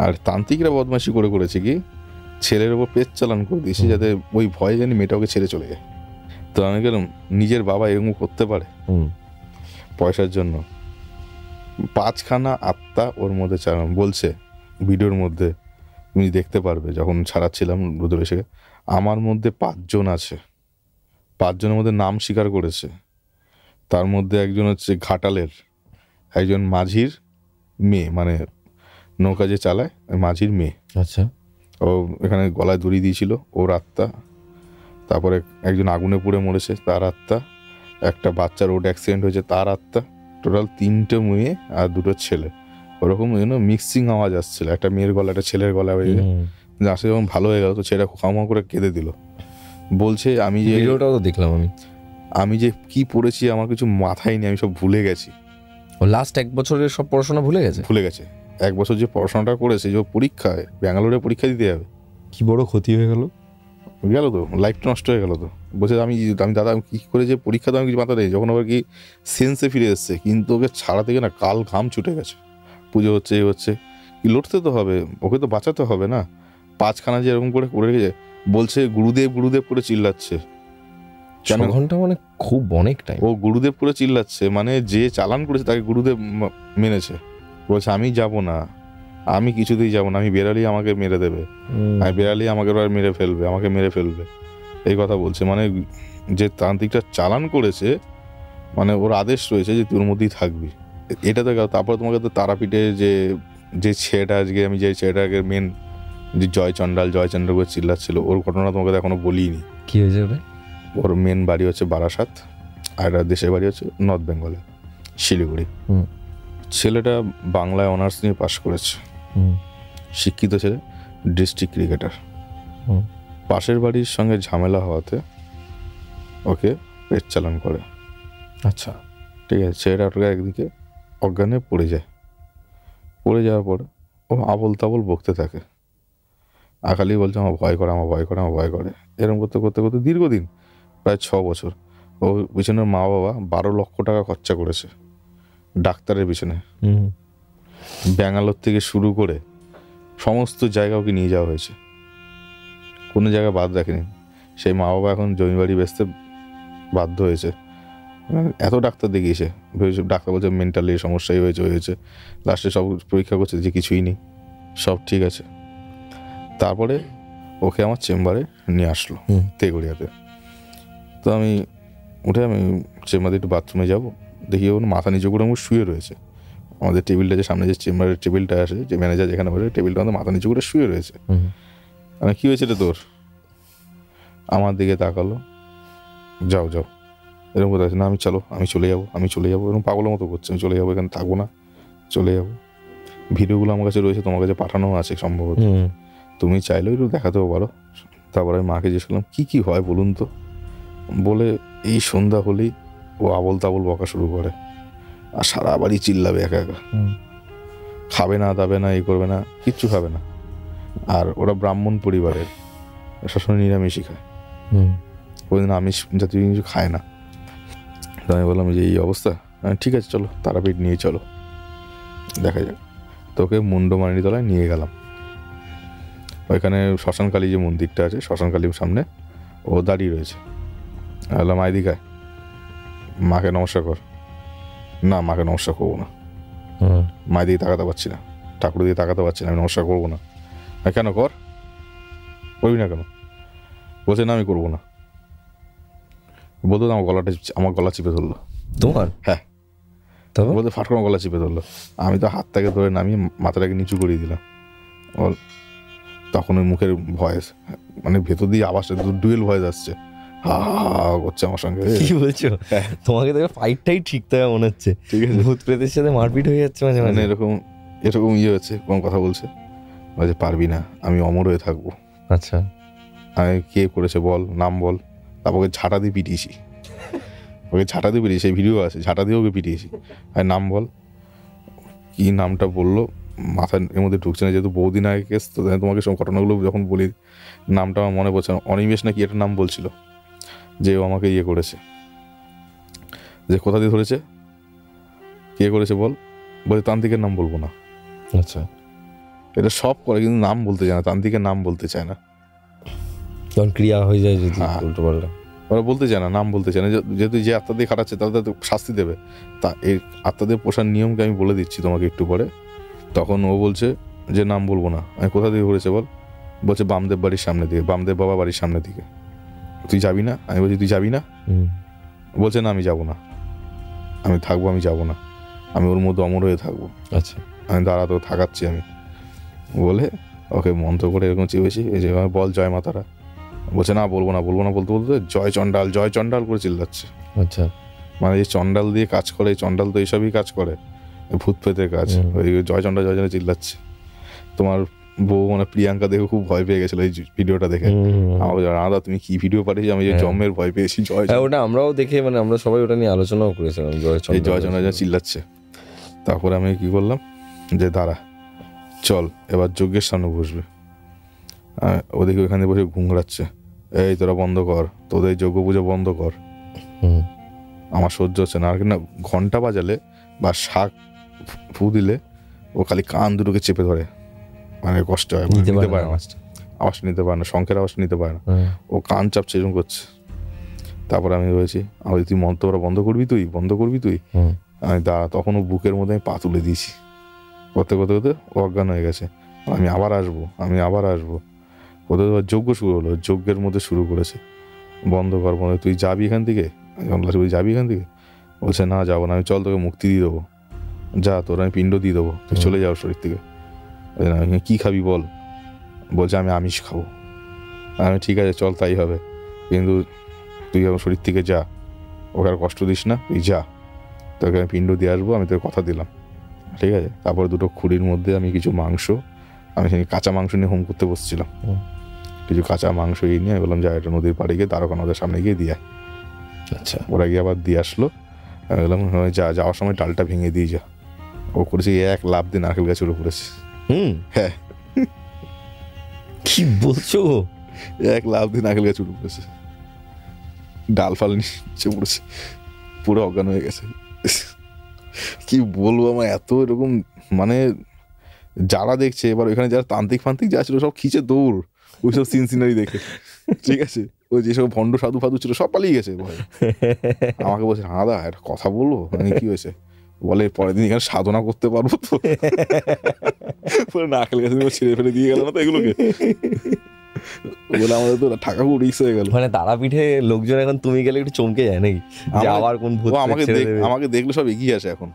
আর তান্ত্রিকরা বদমাশি করেছে কি, ছেলের ওপর পেট চালান করে দিয়েছে, যাতে ওই ভয়ে জানি মেয়েটা ওকে ছেড়ে চলে যায়। তো আমি গেলাম, নিজের বাবা এরকম করতে পারে পয়সার জন্য? 5খানা আত্মা ওর মধ্যে বলছে, ভিডিওর মধ্যে তুমি দেখতে পারবে, যখন ছাড়াচ্ছিলাম রুদ্রাভিষেকে, আমার মধ্যে 5 জন আছে, 5 জনের মধ্যে নাম স্বীকার করেছে। তার মধ্যে একজন হচ্ছে ঘাটালের, একজন মাঝির মেয়ে, মানে নৌকা যে চালায় মাঝির মেয়ে। আচ্ছা, ও এখানে গলায় দড়ি দিয়েছিল, ওর আত্মা। তারপরে একজন আগুনে পুড়ে মরেছে, তার আত্মা। একটা বাচ্চা রোড অ্যাক্সিডেন্ট হয়েছে, তার আত্মা। টোটাল 3টে মেয়ে আর 2টো ছেলে। ওরকম মিক্সিং আওয়াজ আসছিল, একটা মেয়ের গলা একটা ছেলের গলা হয়ে আসে। যখন ভালো হয়ে গেল তো ছেলেটা খামা করে কেঁদে দিল, বলছে আমি যে ভিডিওটাও তো দেখলাম, আমি যে কি পড়েছি আমার কিছু মাথায় নেই, আমি সব ভুলে গেছি। ও লাস্ট 1 বছরের সব পড়াশোনা ভুলে গেছে। 1 বছর যে পড়াশোনাটা করেছে, যে পরীক্ষায় ব্যাঙ্গালোরে পরীক্ষা দিতে যাবে, কি বড় ক্ষতি হয়ে গেল তো, লাইফটা নষ্ট হয়ে গেল। তো বলছে আমি দাদা আমি কী করে যে পরীক্ষা তো আমি কিছু মাথা নেই। যখন আবার কি সেন্সে ফিরে এসছে, কিন্তু ওকে ছাড়া থেকে না কাল ঘাম ছুটে গেছে। পুজো হচ্ছে, হচ্ছে কি, লড়তে তো হবে, ওকে তো বাঁচাতে হবে না। 5খানা যে এরকম করে রেখেছে, বলছে গুরুদেব গুরুদেব করে চিল্লাচ্ছে। 6 ঘন্টা মানে খুব অনেক টাইম। ও গুরুদেব করে চিল্লাচ্ছে, মানে যে চালান করেছে তাকে গুরুদেব মেনেছে। বলছে আমি যাব না, আমি কিছুতেই যাব না, আমি বেরালেই আমাকে মেরে দেবে, আমি বেরালেই আমাকে মেরে ফেলবে, আমাকে মেরে ফেলবে, এই কথা বলছে। মানে যে তান্ত্রিকটা চালান করেছে, মানে ওর আদেশ রয়েছে যে তোর মধ্যেই থাকবি। এটা তো গেল। তারপর তোমাকে তো তারাপীঠে যে ছেলেটা আজকে, আমি যে ছেলেটাকে মেন যে জয়চন্ডাল করে চিল্লাচ্ছিল, ওর ঘটনা তোমাকে তো এখনো বলিনি। কি হয়েছে ওটা? ওর মেন বাড়ি হচ্ছে বারাসাত, আর দেশের বাড়ি হচ্ছে নর্থ বেঙ্গলে, শিলিগুড়ি। ছেলেটা বাংলায় অনার্স নিয়ে পাশ করেছে, শিক্ষিত ছেলে, ডিস্ট্রিক্ট ক্রিকেটার। পাশের বাড়ির সঙ্গে ঝামেলা হওয়াতে ওকে পেট চালান করে। আচ্ছা, ঠিক আছে, ছেলেটা ওটাকে একদিকে অজ্ঞানে পড়ে যায়। পড়ে যাওয়ার পর ও আবল তাবল বকতে থাকে, খালি বলছে আমার ভয় করে, আমার ভয় করে, আমার ভয় করে। এরকম করতে করতে করতে দীর্ঘদিন, প্রায় 6 বছর ও পিছনের মা বাবা 12 লক্ষ টাকা খরচা করেছে ডাক্তারের পিছনে। ব্যাঙ্গালোর থেকে শুরু করে সমস্ত জায়গা ওকে নিয়ে যাওয়া হয়েছে, কোনো জায়গায় বাদ রাখেনি। সেই মা বাবা এখন জমি বাড়ি বেচতে বাধ্য হয়েছে, এত ডাক্তার দেখিয়েছে। ডাক্তার বলছে মেন্টালি সমস্যাই হয়েছে। লাস্টে সব পরীক্ষা করছে যে কিছুই নেই, সব ঠিক আছে। তারপরে ওকে আমার চেম্বারে নিয়ে আসলো তেঘড়িয়াতে। তো আমি উঠে আমি চেম্বারে একটু বাথরুমে যাবো, দেখি ওর মাথা নিচু করে আমার শুয়ে রয়েছে। আমাদের টেবিলটা যে সামনে যে চেম্বারের টেবিলটা আসে, যে ম্যানেজার যেখানে বসে, টেবিলটা আমাদের মাথা নিচু করে শুয়ে রয়েছে। আমি কী হয়েছে রে তোর? আমার দিকে তাকালো, যাও যাও এরকম কথা আছে না, আমি চলে যাবো এরকম পাগলের মতো করছে। আমি চলে যাবো, এখানে থাকবো না, চলে যাবো। ভিডিওগুলো আমার কাছে রয়েছে, তোমার কাছে পাঠানো আছে সম্ভবত, তুমি চাইলেও একটু দেখাতেও পারো। তারপরে আমি মাকে জিজ্ঞেস করলাম কী হয় বলুন তো। বলে এই সন্ধ্যা হলেই ও আবল তাবল বকা শুরু করে, আর সারা বাড়ি চিল্লাবে একা একা, খাবে না দাবে না, এই করবে না, কিচ্ছু খাবে না। আর ওরা ব্রাহ্মণ পরিবারের, সবসময় নিরামিষই খায়, ওই আমিষ জাতীয় কিছু খায় না। তো আমি বললাম যে এই অবস্থা, ঠিক আছে চলো তারাপীঠ নিয়ে চলো, দেখা যাক। তোকে মুন্ডমানিতলায় নিয়ে গেলাম। ওইখানে শ্মশানকালী যে মন্দিরটা আছে, শ্মশানকালীর সামনে ও দাঁড়িয়ে রয়েছে। বললাম আইদিকায়, মাকে নমস্কার কর। না, মাকে নমস্কার করবো না, মায়ের দিকে তাকাতে পারছি না, ঠাকুরের দিকে তাকাতে পারছি না, আমি নমস্কার করবো না। কেন করবি না কেন? বলছে না আমি করবো না। বলতো আমার গলা চিপে ধরলো। তোমার? হ্যাঁ, বলতে ফাট করে গলা চিপে ধরলো। আমি তো হাতটাকে ধরে নামিয়ে মাথাটাকে নিচু করিয়ে দিলাম। তখন ওই মুখের ভয়েস, মানে ভেতর দিয়ে আওয়াজটা ডুয়েল ভয়েস আসছে, হা করছে আমার সঙ্গে। কি বলছো? তোমাকে দেখে ফাইটটাই ঠিক থাকে মনে হচ্ছে, ঠিক আছে? ভূত প্রেতের সাথে মারপিট হয়ে যাচ্ছে মাঝে মাঝে, এরকম হচ্ছে। কোন কথা বলছে, বলছে পারবি না, আমি অমর হয়ে থাকবো। আচ্ছা, আমি কে করেছে বল, নাম বল। তারপর ওকে ঝাঁটা দিয়ে পিটিয়েছি, সেই ভিডিও আছে, ঝাঁটা দিয়ে ওকে পিটিয়েছি। আর নাম বল, কি নামটা বললো মাথার এর মধ্যে ঢুকছে না, যেহেতু বহুদিন আগে কেস। তো তোমাকে সব ঘটনাগুলো যখন বলি, নামটা আমার মনে পড়ছে না। অনিমেষ নাকি একটা নাম বলছিল, যে ও আমাকে করেছে। যে কোথা দিয়ে ধরেছে, কে করেছে বল, বলছে তান্ত্রিকের নাম বলবো না। আচ্ছা, এটা সব করে কিন্তু নাম বলতে চায় না, তান্ত্রিকের নাম বলতে চায় না, তখন ক্রিয়া হয়ে যায় যদি উল্টো পাল্টা। ওরা বলতে চায় না, নাম বলতে চায় না। যেহেতু যে আত্মা দিয়ে খাটাচ্ছে তাদের তো শাস্তি দেবে, তা এই আত্মাদের পোষার নিয়মকে আমি বলে দিচ্ছি তোমাকে একটু পরে। তখন ও বলছে যে নাম বলবো না। আমি কোথা দিয়ে ঘুরেছে বল, বলছে বামদেব বাড়ির সামনে দিকে, বামদেব বাবা বাড়ির সামনে দিকে। তুই যাবি না? আমি বলছি তুই যাবি না? বলছে না আমি যাবো না, আমি থাকবো, আমি যাবো না, আমি ওর মধ্যে অমর হয়ে থাকবো। আচ্ছা, আমি দাঁড়াতেও থাকাচ্ছি আমি বলে ওকে মন্ত্র করে এরকম চেয়েছি, এই যে বল জয় মাতারা। বলছে না বলবো না বলতে বলতে জয় চণ্ডাল করে চিল্লাচ্ছে। আচ্ছা, মানে এই চণ্ডাল দিয়ে কাজ করে, এই চণ্ডাল তো এইসবই কাজ করে, ভূত প্রেতের কাজ। ওই জয় চণ্ডাল চিল্লাচ্ছে। তোমার বউ মানে প্রিয়াঙ্কা দেখে খুব ভয় পেয়ে গেছিল এই ভিডিওটা দেখে। আমাকে রাধা তুমি কি ভিডিও পাঠিয়েছি, আমি যে জমের ভয় পেয়েছি। ওটা আমরাও দেখে, মানে আমরা সবাই ওটা নিয়ে আলোচনাও করেছিলাম, জয় চণ্ডাল চিল্লাচ্ছে। তারপরে আমি কি করলাম, যে দাঁড়া চল এবার যজ্ঞের সামনে বসবে। ওদিকে ওখানে বসে ঘুংড়াচ্ছে, এই তোরা বন্ধ কর, তোদের যজ্ঞ পুজো বন্ধ কর। আমার সহ্য হচ্ছে না। আর কি না, ঘন্টা বাজালে বা শাক ফু দিলে ও খালি কান দুটোকে চেপে ধরে, মানে কষ্ট হয়, নিতে পারে না, আওয়াজটা নিতে পারে না, শঙ্খের আওয়াজটা নিতে পারে না, ও কান চাপছে এরকম করছে। তারপরে আমি বলেছি, আমি তুই মন্ত্র বন্ধ করবি তুই। আমি তখন ও বুকের মধ্যে আমি পা তুলে দিয়েছি। করতে করতে করতে ও অজ্ঞান হয়ে গেছে। আমি আবার আসবো। ওদের যজ্ঞ শুরু হলো, যজ্ঞের মধ্যে শুরু করেছে, বন্ধ কর, তুই যাবি এখান থেকে, বলছে না যাবো না। আমি চল তোকে মুক্তি দিয়ে দেবো, যা তোর আমি পিণ্ড দিয়ে দেবো, তুই চলে যাও শরীর থেকে। কি খাবি বল, বলছে আমি আমিষ খাবো। আমি ঠিক আছে চল তাই হবে, কিন্তু তুই আমার শরীর থেকে যা, ওকে আর কষ্ট দিস না, তুই যা, তোকে আমি পিণ্ড দিয়ে আসবো, আমি তোকে কথা দিলাম, ঠিক আছে। তারপরে দুটো খুঁড়ির মধ্যে আমি কিছু মাংস, আমি সেই কাঁচা মাংস নিয়ে হোম করতে বসছিলাম, কিছু কাঁচা মাংস নিয়ে আমি বললাম যা এটা নদীর পাড়ে গিয়ে দ্বারকা নদের সামনে গিয়ে দিয়ে। আচ্ছা, ওরা গিয়ে আবার দিয়ে আসলো। আমি বললাম যাওয়ার সময় ডালটা ভেঙে দিয়ে যা। ও করেছে এক লাফ দিয়ে নারকেল গাছে উঠে পড়েছে। হ্যাঁ, কি কি বলছো? এক লাভ দিয়ে নারকেল গাছ উঠে পড়েছে, ডাল ফাল নিচে পড়েছে, পুরো অজ্ঞান হয়ে গেছে। কি বলবো, আমার এত এরকম মানে যারা দেখছে, এবার ওইখানে যারা তান্ত্রিক ফান্ত্রিক যা ছিল সব খিচে দৌড় ওইসব সিন সিনারি দেখে, ঠিক আছে? ওই যেসব ভণ্ড সাধু ফাধু ছিল সব পালিয়ে গেছে ভয়। আমাকে বলছে হাঁদা একটা কথা বলবো, মানে কি হয়েছে? বলে পরের দিন এখানে সাধনা করতে পারবো তো? নারকেল গাছ ছেড়ে ফেলে দিয়ে গেল না তো এগুলোকে? বলে আমাদের তো টাকা খুব রিস্ক হয়ে গেল। মানে তারাপীঠে লোকজন এখন তুমি গেলে একটু চমকে যায় নাকি, যে আবার কোন ভূত? আমাকে দেখলে সব এগিয়ে আসে এখন।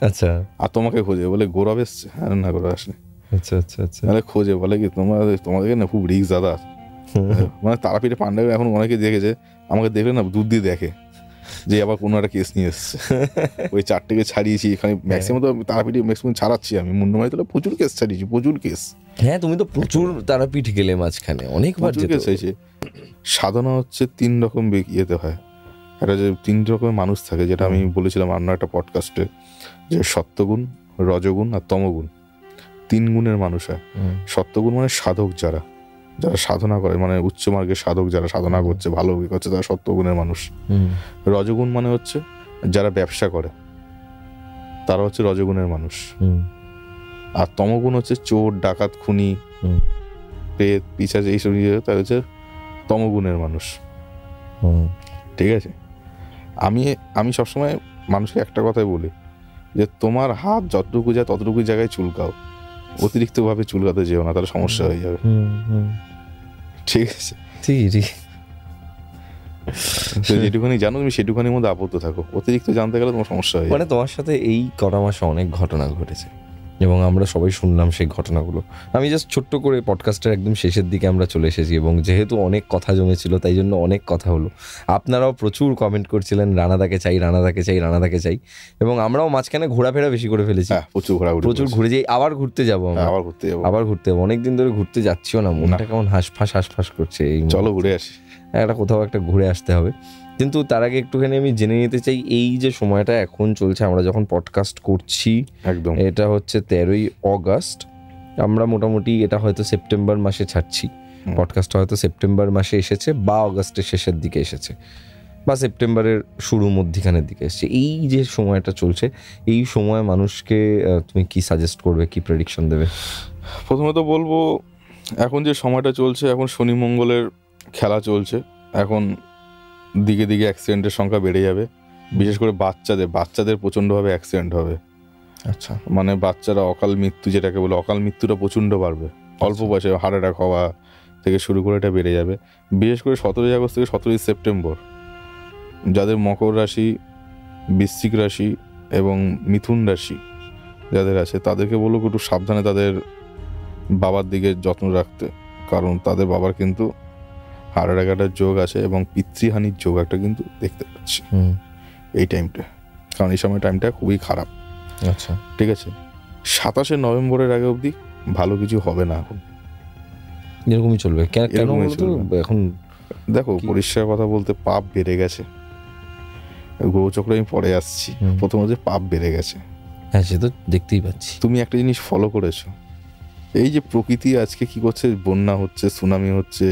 আচ্ছা। আর তোমাকে খোঁজে, বলে গৌরব এসছে? হ্যাঁ না, গৌরব আসলে। আচ্ছা আচ্ছা আচ্ছা। মানে খোঁজে, বলে কি তোমাদেরকে না খুব রিস্ক দাদা। মানে তারাপীঠে পান্ডাকে এখন অনেকে দেখেছে, আমাকে দেখলে না দুধ দিয়ে দেখে যে আবার কোনো একটা কেস নিয়ে এসছে। ওই 4টেকে ছাড়িয়েছি এখানে, ম্যাক্সিমাম তো তারাপীঠে ম্যাক্সিমাম ছাড়াচ্ছি আমি। মুন্ডমাই তো প্রচুর কেস ছাড়িয়েছি, প্রচুর কেস। হ্যাঁ, তুমি তো প্রচুর তারাপীঠ গেলে মাঝখানে, অনেকবার কেস হয়েছে। সাধনা হচ্ছে 3 রকম ইয়েতে হয়। একটা যে 3 রকমের মানুষ থাকে, যেটা আমি বলেছিলাম অন্য একটা পডকাস্টে, যে সত্যগুণ, রজগুণ আর তমগুণ, 3 গুণের মানুষ হয়। সত্যগুণ মানে সাধক, যারা সাধনা করে, মানে উচ্চ মার্গের সাধক, যারা সাধনা করছে, ভালো করছে, তারা সত্যগুণের মানুষ। রজগুণ মানে হচ্ছে যারা ব্যবসা করে, তারা হচ্ছে রজগুণের মানুষ। আর তমগুণ হচ্ছে চোর, ডাকাত, খুনি, পেট, পিশাচ, এইসব তারা হচ্ছে তমগুণের মানুষ। ঠিক আছে? আমি সবসময় মানুষকে একটা কথাই বলি, যে তোমার হাত যতটুকু যায় ততটুকু জায়গায় চুলকাও, অতিরিক্ত ভাবে চুলকাতে যেও না, তাহলে সমস্যা হয়ে যাবে। ঠিক আছে? ঠিক। যেটুখানি জানো তুমি সেটুখানির মধ্যে আবদ্ধ থাকো, অতিরিক্ত জানতে গেলে তোমার সমস্যা হয়ে যাবে। মানে তোমার সাথে এই কটা মাসে অনেক ঘটনা ঘটেছে এবং আমরা সবাই শুনলাম সেই ঘটনাগুলো। আমি জাস্ট ছোট্ট করে পডকাস্টের একদম শেষের দিকে আমরা চলে এসেছি, এবং যেহেতু অনেক কথা জমেছিল তাই জন্য অনেক কথা হলো। আপনারাও প্রচুর কমেন্ট করছিলেন, রানাদাকে চাই, রানাদাকে চাই, রানাদাকে চাই, এবং আমরাও মাঝখানে ঘোরাফেরা বেশি করে ফেলেছি। প্রচুর ঘুরে যাই, আবার ঘুরতে যাবো, আবার ঘুরতে যাবো। অনেকদিন ধরে ঘুরতে যাচ্ছিও না, মনটা কেমন হাঁসফাঁস করছে। এই চলো ঘুরে আসি, একটা কোথাও একটা ঘুরে আসতে হবে। কিন্তু তার আগে একটুখানি আমি জেনে নিতে চাই, এই যে সময়টা এখন চলছে, আমরা যখন পডকাস্ট করছি, একদম এটা হচ্ছে 13ই অগস্ট। আমরা মোটামুটি এটা হয়তো সেপ্টেম্বর মাসে ছাড়ছি, পডকাস্টটা হয়তো সেপ্টেম্বর মাসে এসেছে, বা অগস্টের শেষের দিকে এসেছে, বা সেপ্টেম্বরের শুরু মধ্যিখানের দিকে এসেছে। এই যে সময়টা চলছে, এই সময় মানুষকে তুমি কি সাজেস্ট করবে, কি প্রেডিকশন দেবে? প্রথমে তো বলবো, এখন যে সময়টা চলছে, এখন শনি মঙ্গলের খেলা চলছে, এখন দিকে দিকে অ্যাক্সিডেন্টের সংখ্যা বেড়ে যাবে। বিশেষ করে বাচ্চাদের প্রচণ্ডভাবে অ্যাক্সিডেন্ট হবে। আচ্ছা, মানে বাচ্চারা অকাল মৃত্যু, যেটাকে বলে অকাল মৃত্যুটা প্রচণ্ড বাড়বে। অল্প বয়সে হার্ট অ্যাটাক হওয়া থেকে শুরু করে এটা বেড়ে যাবে। বিশেষ করে 17ই আগস্ট থেকে 17ই সেপ্টেম্বর যাদের মকর রাশি, বৃশ্চিক রাশি এবং মিথুন রাশি যাদের আছে, তাদেরকে বলবো একটু সাবধানে তাদের বাবার দিকে যত্ন রাখতে, কারণ তাদের বাবার কিন্তু হার্ট অ্যাটাকের যোগ আছে এবং পিতৃহানির যোগ একটা কিন্তু দেখতে পাচ্ছি এই টাইমটা, কারণ এই সময় টাইমটা খুবই খারাপ। আচ্ছা, ঠিক আছে? 27শে নভেম্বরের আগে অবধি ভালো কিছু হবে না। এখন এরকমই চলবে। এখন দেখো, পরিষ্কার কথা বলতে পাপ বেড়ে গেছে। গ্রহচক্র আমি পরে আসছি। প্রথমত পাপ বেড়ে গেছে, হ্যাঁ সে তো দেখতেই পাচ্ছি। তুমি একটা জিনিস ফলো করেছো, এই যে প্রকৃতি আজকে কি করছে, বন্যা হচ্ছে, সুনামি হচ্ছে,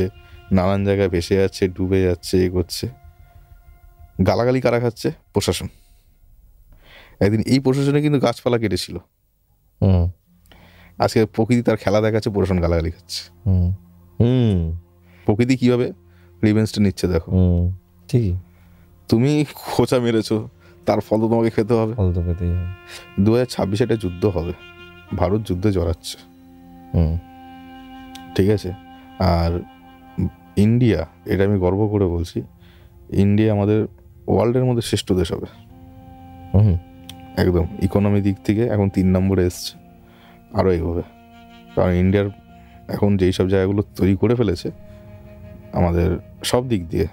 নানান জায়গায় ভেসে যাচ্ছে, ডুবে যাচ্ছে, এ করছে, গালাগালি কারা খাচ্ছে? প্রশাসন। একদিন এই প্রশাসনে কিন্তু গাছপালা কেটেছিল, আজকে প্রকৃতি তার খেলা দেখাচ্ছে, প্রশাসন গালাগালি খাচ্ছে। প্রকৃতি কিভাবে রিভেঞ্জটা নিচ্ছে দেখো। ঠিকই, তুমি খোঁচা মেরেছো, তার ফল তো তোমাকে খেতে হবে। 2026 একটা যুদ্ধ হবে, ভারত যুদ্ধে জড়াচ্ছে। ঠিক আছে? আর ইন্ডিয়া, এটা আমি গর্ব করে বলছি, ইন্ডিয়া আমাদের ওয়ার্ল্ডের মধ্যে শ্রেষ্ঠ দেশ হবে একদম। ইকোনমি দিক থেকে এখন 3 নম্বরে এসছে, আরও এগোবে। কারণ ইন্ডিয়ার এখন যেই সব জায়গাগুলো তৈরি করে ফেলেছে আমাদের সব দিক দিয়ে,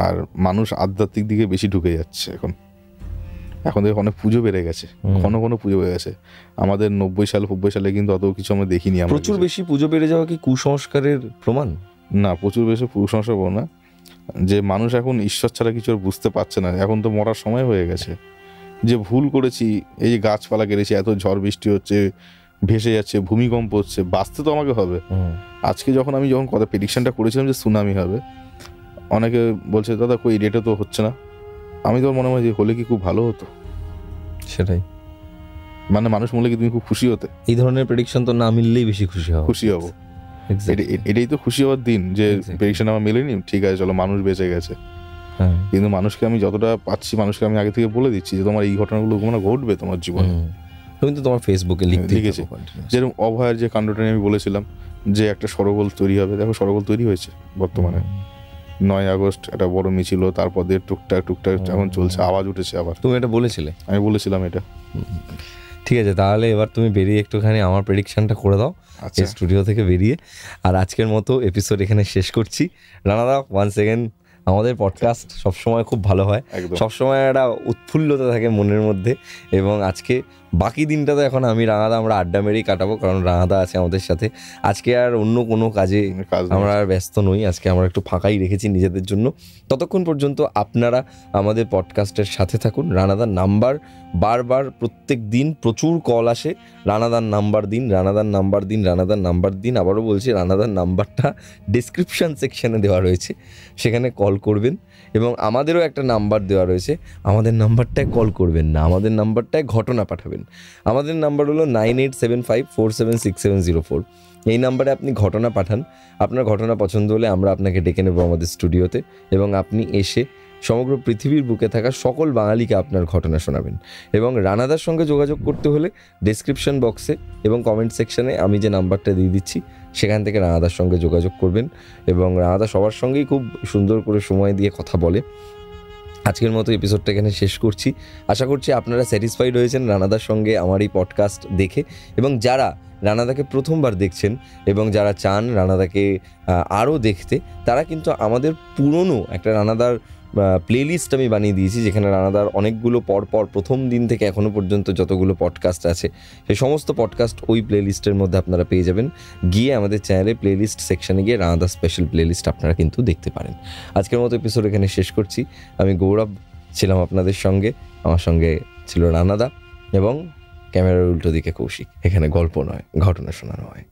আর মানুষ আধ্যাত্মিক দিকে বেশি ঢুকে যাচ্ছে। এখন দেখো অনেক পুজো বেড়ে গেছে, ঘন পুজো বেড়ে গেছে। আমাদের 90 সালে কিন্তু অত কিছু আমরা দেখিনি। প্রচুর বেশি পুজো বেড়ে যাওয়া কি কুসংস্কারের প্রমাণ? না, প্রচুর বেশি কুসংস্কার না, যে মানুষ এখন ঈশ্বর ছাড়া কিছু আর বুঝতে পারছে না। এখন তো মরার সময় হয়ে গেছে, যে ভুল করেছি, এই যে গাছপালা কেটেছি, এত ঝড় বৃষ্টি হচ্ছে, ভেসে যাচ্ছে, ভূমিকম্প হচ্ছে, বাঁচতে তো আমাকে হবে। আজকে যখন আমি কথা প্রেডিকশনটা করেছিলাম যে সুনামি হবে, অনেকে বলছে দাদা কই রেটে তো হচ্ছে না। আমি তো মনে হয় যে হলে কি খুব ভালো হতো। সেটাই, মানে মানুষ বললে কি তুমি খুব খুশি হতে? এই ধরনের প্রেডিকশন তো না মিললেই বেশি খুশি হব। এটাই তো খুশি হওয়ার দিন যে প্রেডিকশন আমার মেলেনি, ঠিক আছে চলো মানুষ বেঁচে গেছে। কিন্তু মানুষকে আমি যতটা পাচ্ছি, মানুষকে আমি আগে থেকে বলে দিচ্ছি যে তোমার এই ঘটনাগুলো ঘটবে তোমার জীবনে। তুমি তো তোমার ফেসবুকে লিখেছি যেরকম অভয়ের যে কাণ্ডটা আমি বলেছিলাম যে একটা সরগোল তৈরি হবে, দেখো সরগোল তৈরি হয়েছে বর্তমানে। 9 আগস্ট একটা বড় মিছিল, তারপর দিয়ে টুকটাক এখন চলছে, আওয়াজ উঠেছে আবার। তুমি এটা বলেছিলে? আমি বলেছিলাম এটা। ঠিক আছে, তাহলে এবার তুমি বেরিয়ে একটুখানি আমার প্রেডিকশনটা করে দাও এই স্টুডিও থেকে বেরিয়ে। আর আজকের মতো এপিসোড এখানে শেষ করছি। রানাদা, ওয়ান্স এগেন আমাদের পডকাস্ট সবসময় খুব ভালো হয়, সবসময় একটা উৎফুল্লতা থাকে মনের মধ্যে। এবং আজকে বাকি দিনটা তো এখন আমি রানাদা আমরা আড্ডা মেরেই কাটাবো, কারণ রানাদা আছে আমাদের সাথে। আজকে আর অন্য কোনো কাজে আমরা আর ব্যস্ত নই, আজকে আমরা একটু ফাঁকাই রেখেছি নিজেদের জন্য। ততক্ষণ পর্যন্ত আপনারা আমাদের পডকাস্টের সাথে থাকুন। রানাদার নাম্বার বারবার প্রত্যেক দিন প্রচুর কল আসে, রানাদার নাম্বার দিন, রানাদার নাম্বার দিন, রানাদার নাম্বার দিন। আবারও বলছি, রানাদার নাম্বারটা ডিসক্রিপশান সেকশানে দেওয়া রয়েছে, সেখানে কল করবেন। এবং আমাদেরও একটা নাম্বার দেওয়া রয়েছে, আমাদের নাম্বারটায় কল করবেন না, আমাদের নাম্বারটায় ঘটনা পাঠাবেন। আমাদের নাম্বার হলো 9875476704। এই নাম্বারে আপনি ঘটনা পাঠান। আপনার ঘটনা পছন্দ হলে আমরা আপনাকে ডেকে নেব আমাদের স্টুডিওতে, এবং আপনি এসে সমগ্র পৃথিবীর বুকে থাকা সকল বাঙালিকে আপনার ঘটনা শোনাবেন। এবং রানাদার সঙ্গে যোগাযোগ করতে হলে ডেসক্রিপশন বক্সে এবং কমেন্ট সেকশনে আমি যে নাম্বারটা দিয়ে দিচ্ছি, সেখান থেকে রানাদার সঙ্গে যোগাযোগ করবেন। এবং রানাদা সবার সঙ্গেই খুব সুন্দর করে সময় দিয়ে কথা বলে। আজকের মতো এপিসোডটা এখানে শেষ করছি। আশা করছি আপনারা স্যাটিসফাইড হয়েছেন রানাদার সঙ্গে আমার এই পডকাস্ট দেখে। এবং যারা রানাদাকে প্রথমবার দেখছেন এবং যারা চান রানাদাকে আরও দেখতে, তারা কিন্তু আমাদের পুরনো একটা রানাদার প্লেলিস্ট আমি বানিয়ে দিয়েছি, যেখানে রানাদার অনেকগুলো পরপর প্রথম দিন থেকে এখনও পর্যন্ত যতগুলো পডকাস্ট আছে, সেই সমস্ত পডকাস্ট ওই প্লেলিস্টের মধ্যে আপনারা পেয়ে যাবেন। গিয়ে আমাদের চ্যানেলে প্লেলিস্ট সেকশানে গিয়ে রানাদার স্পেশাল প্লেলিস্ট আপনারা কিন্তু দেখতে পারেন। আজকের মতো এপিসোড এখানে শেষ করছি। আমি গৌরব ছিলাম আপনাদের সঙ্গে, আমার সঙ্গে ছিল রানাদা এবং ক্যামেরার উল্টো দিকে কৌশিক। এখানে গল্প নয়, ঘটনা শোনানো হয়।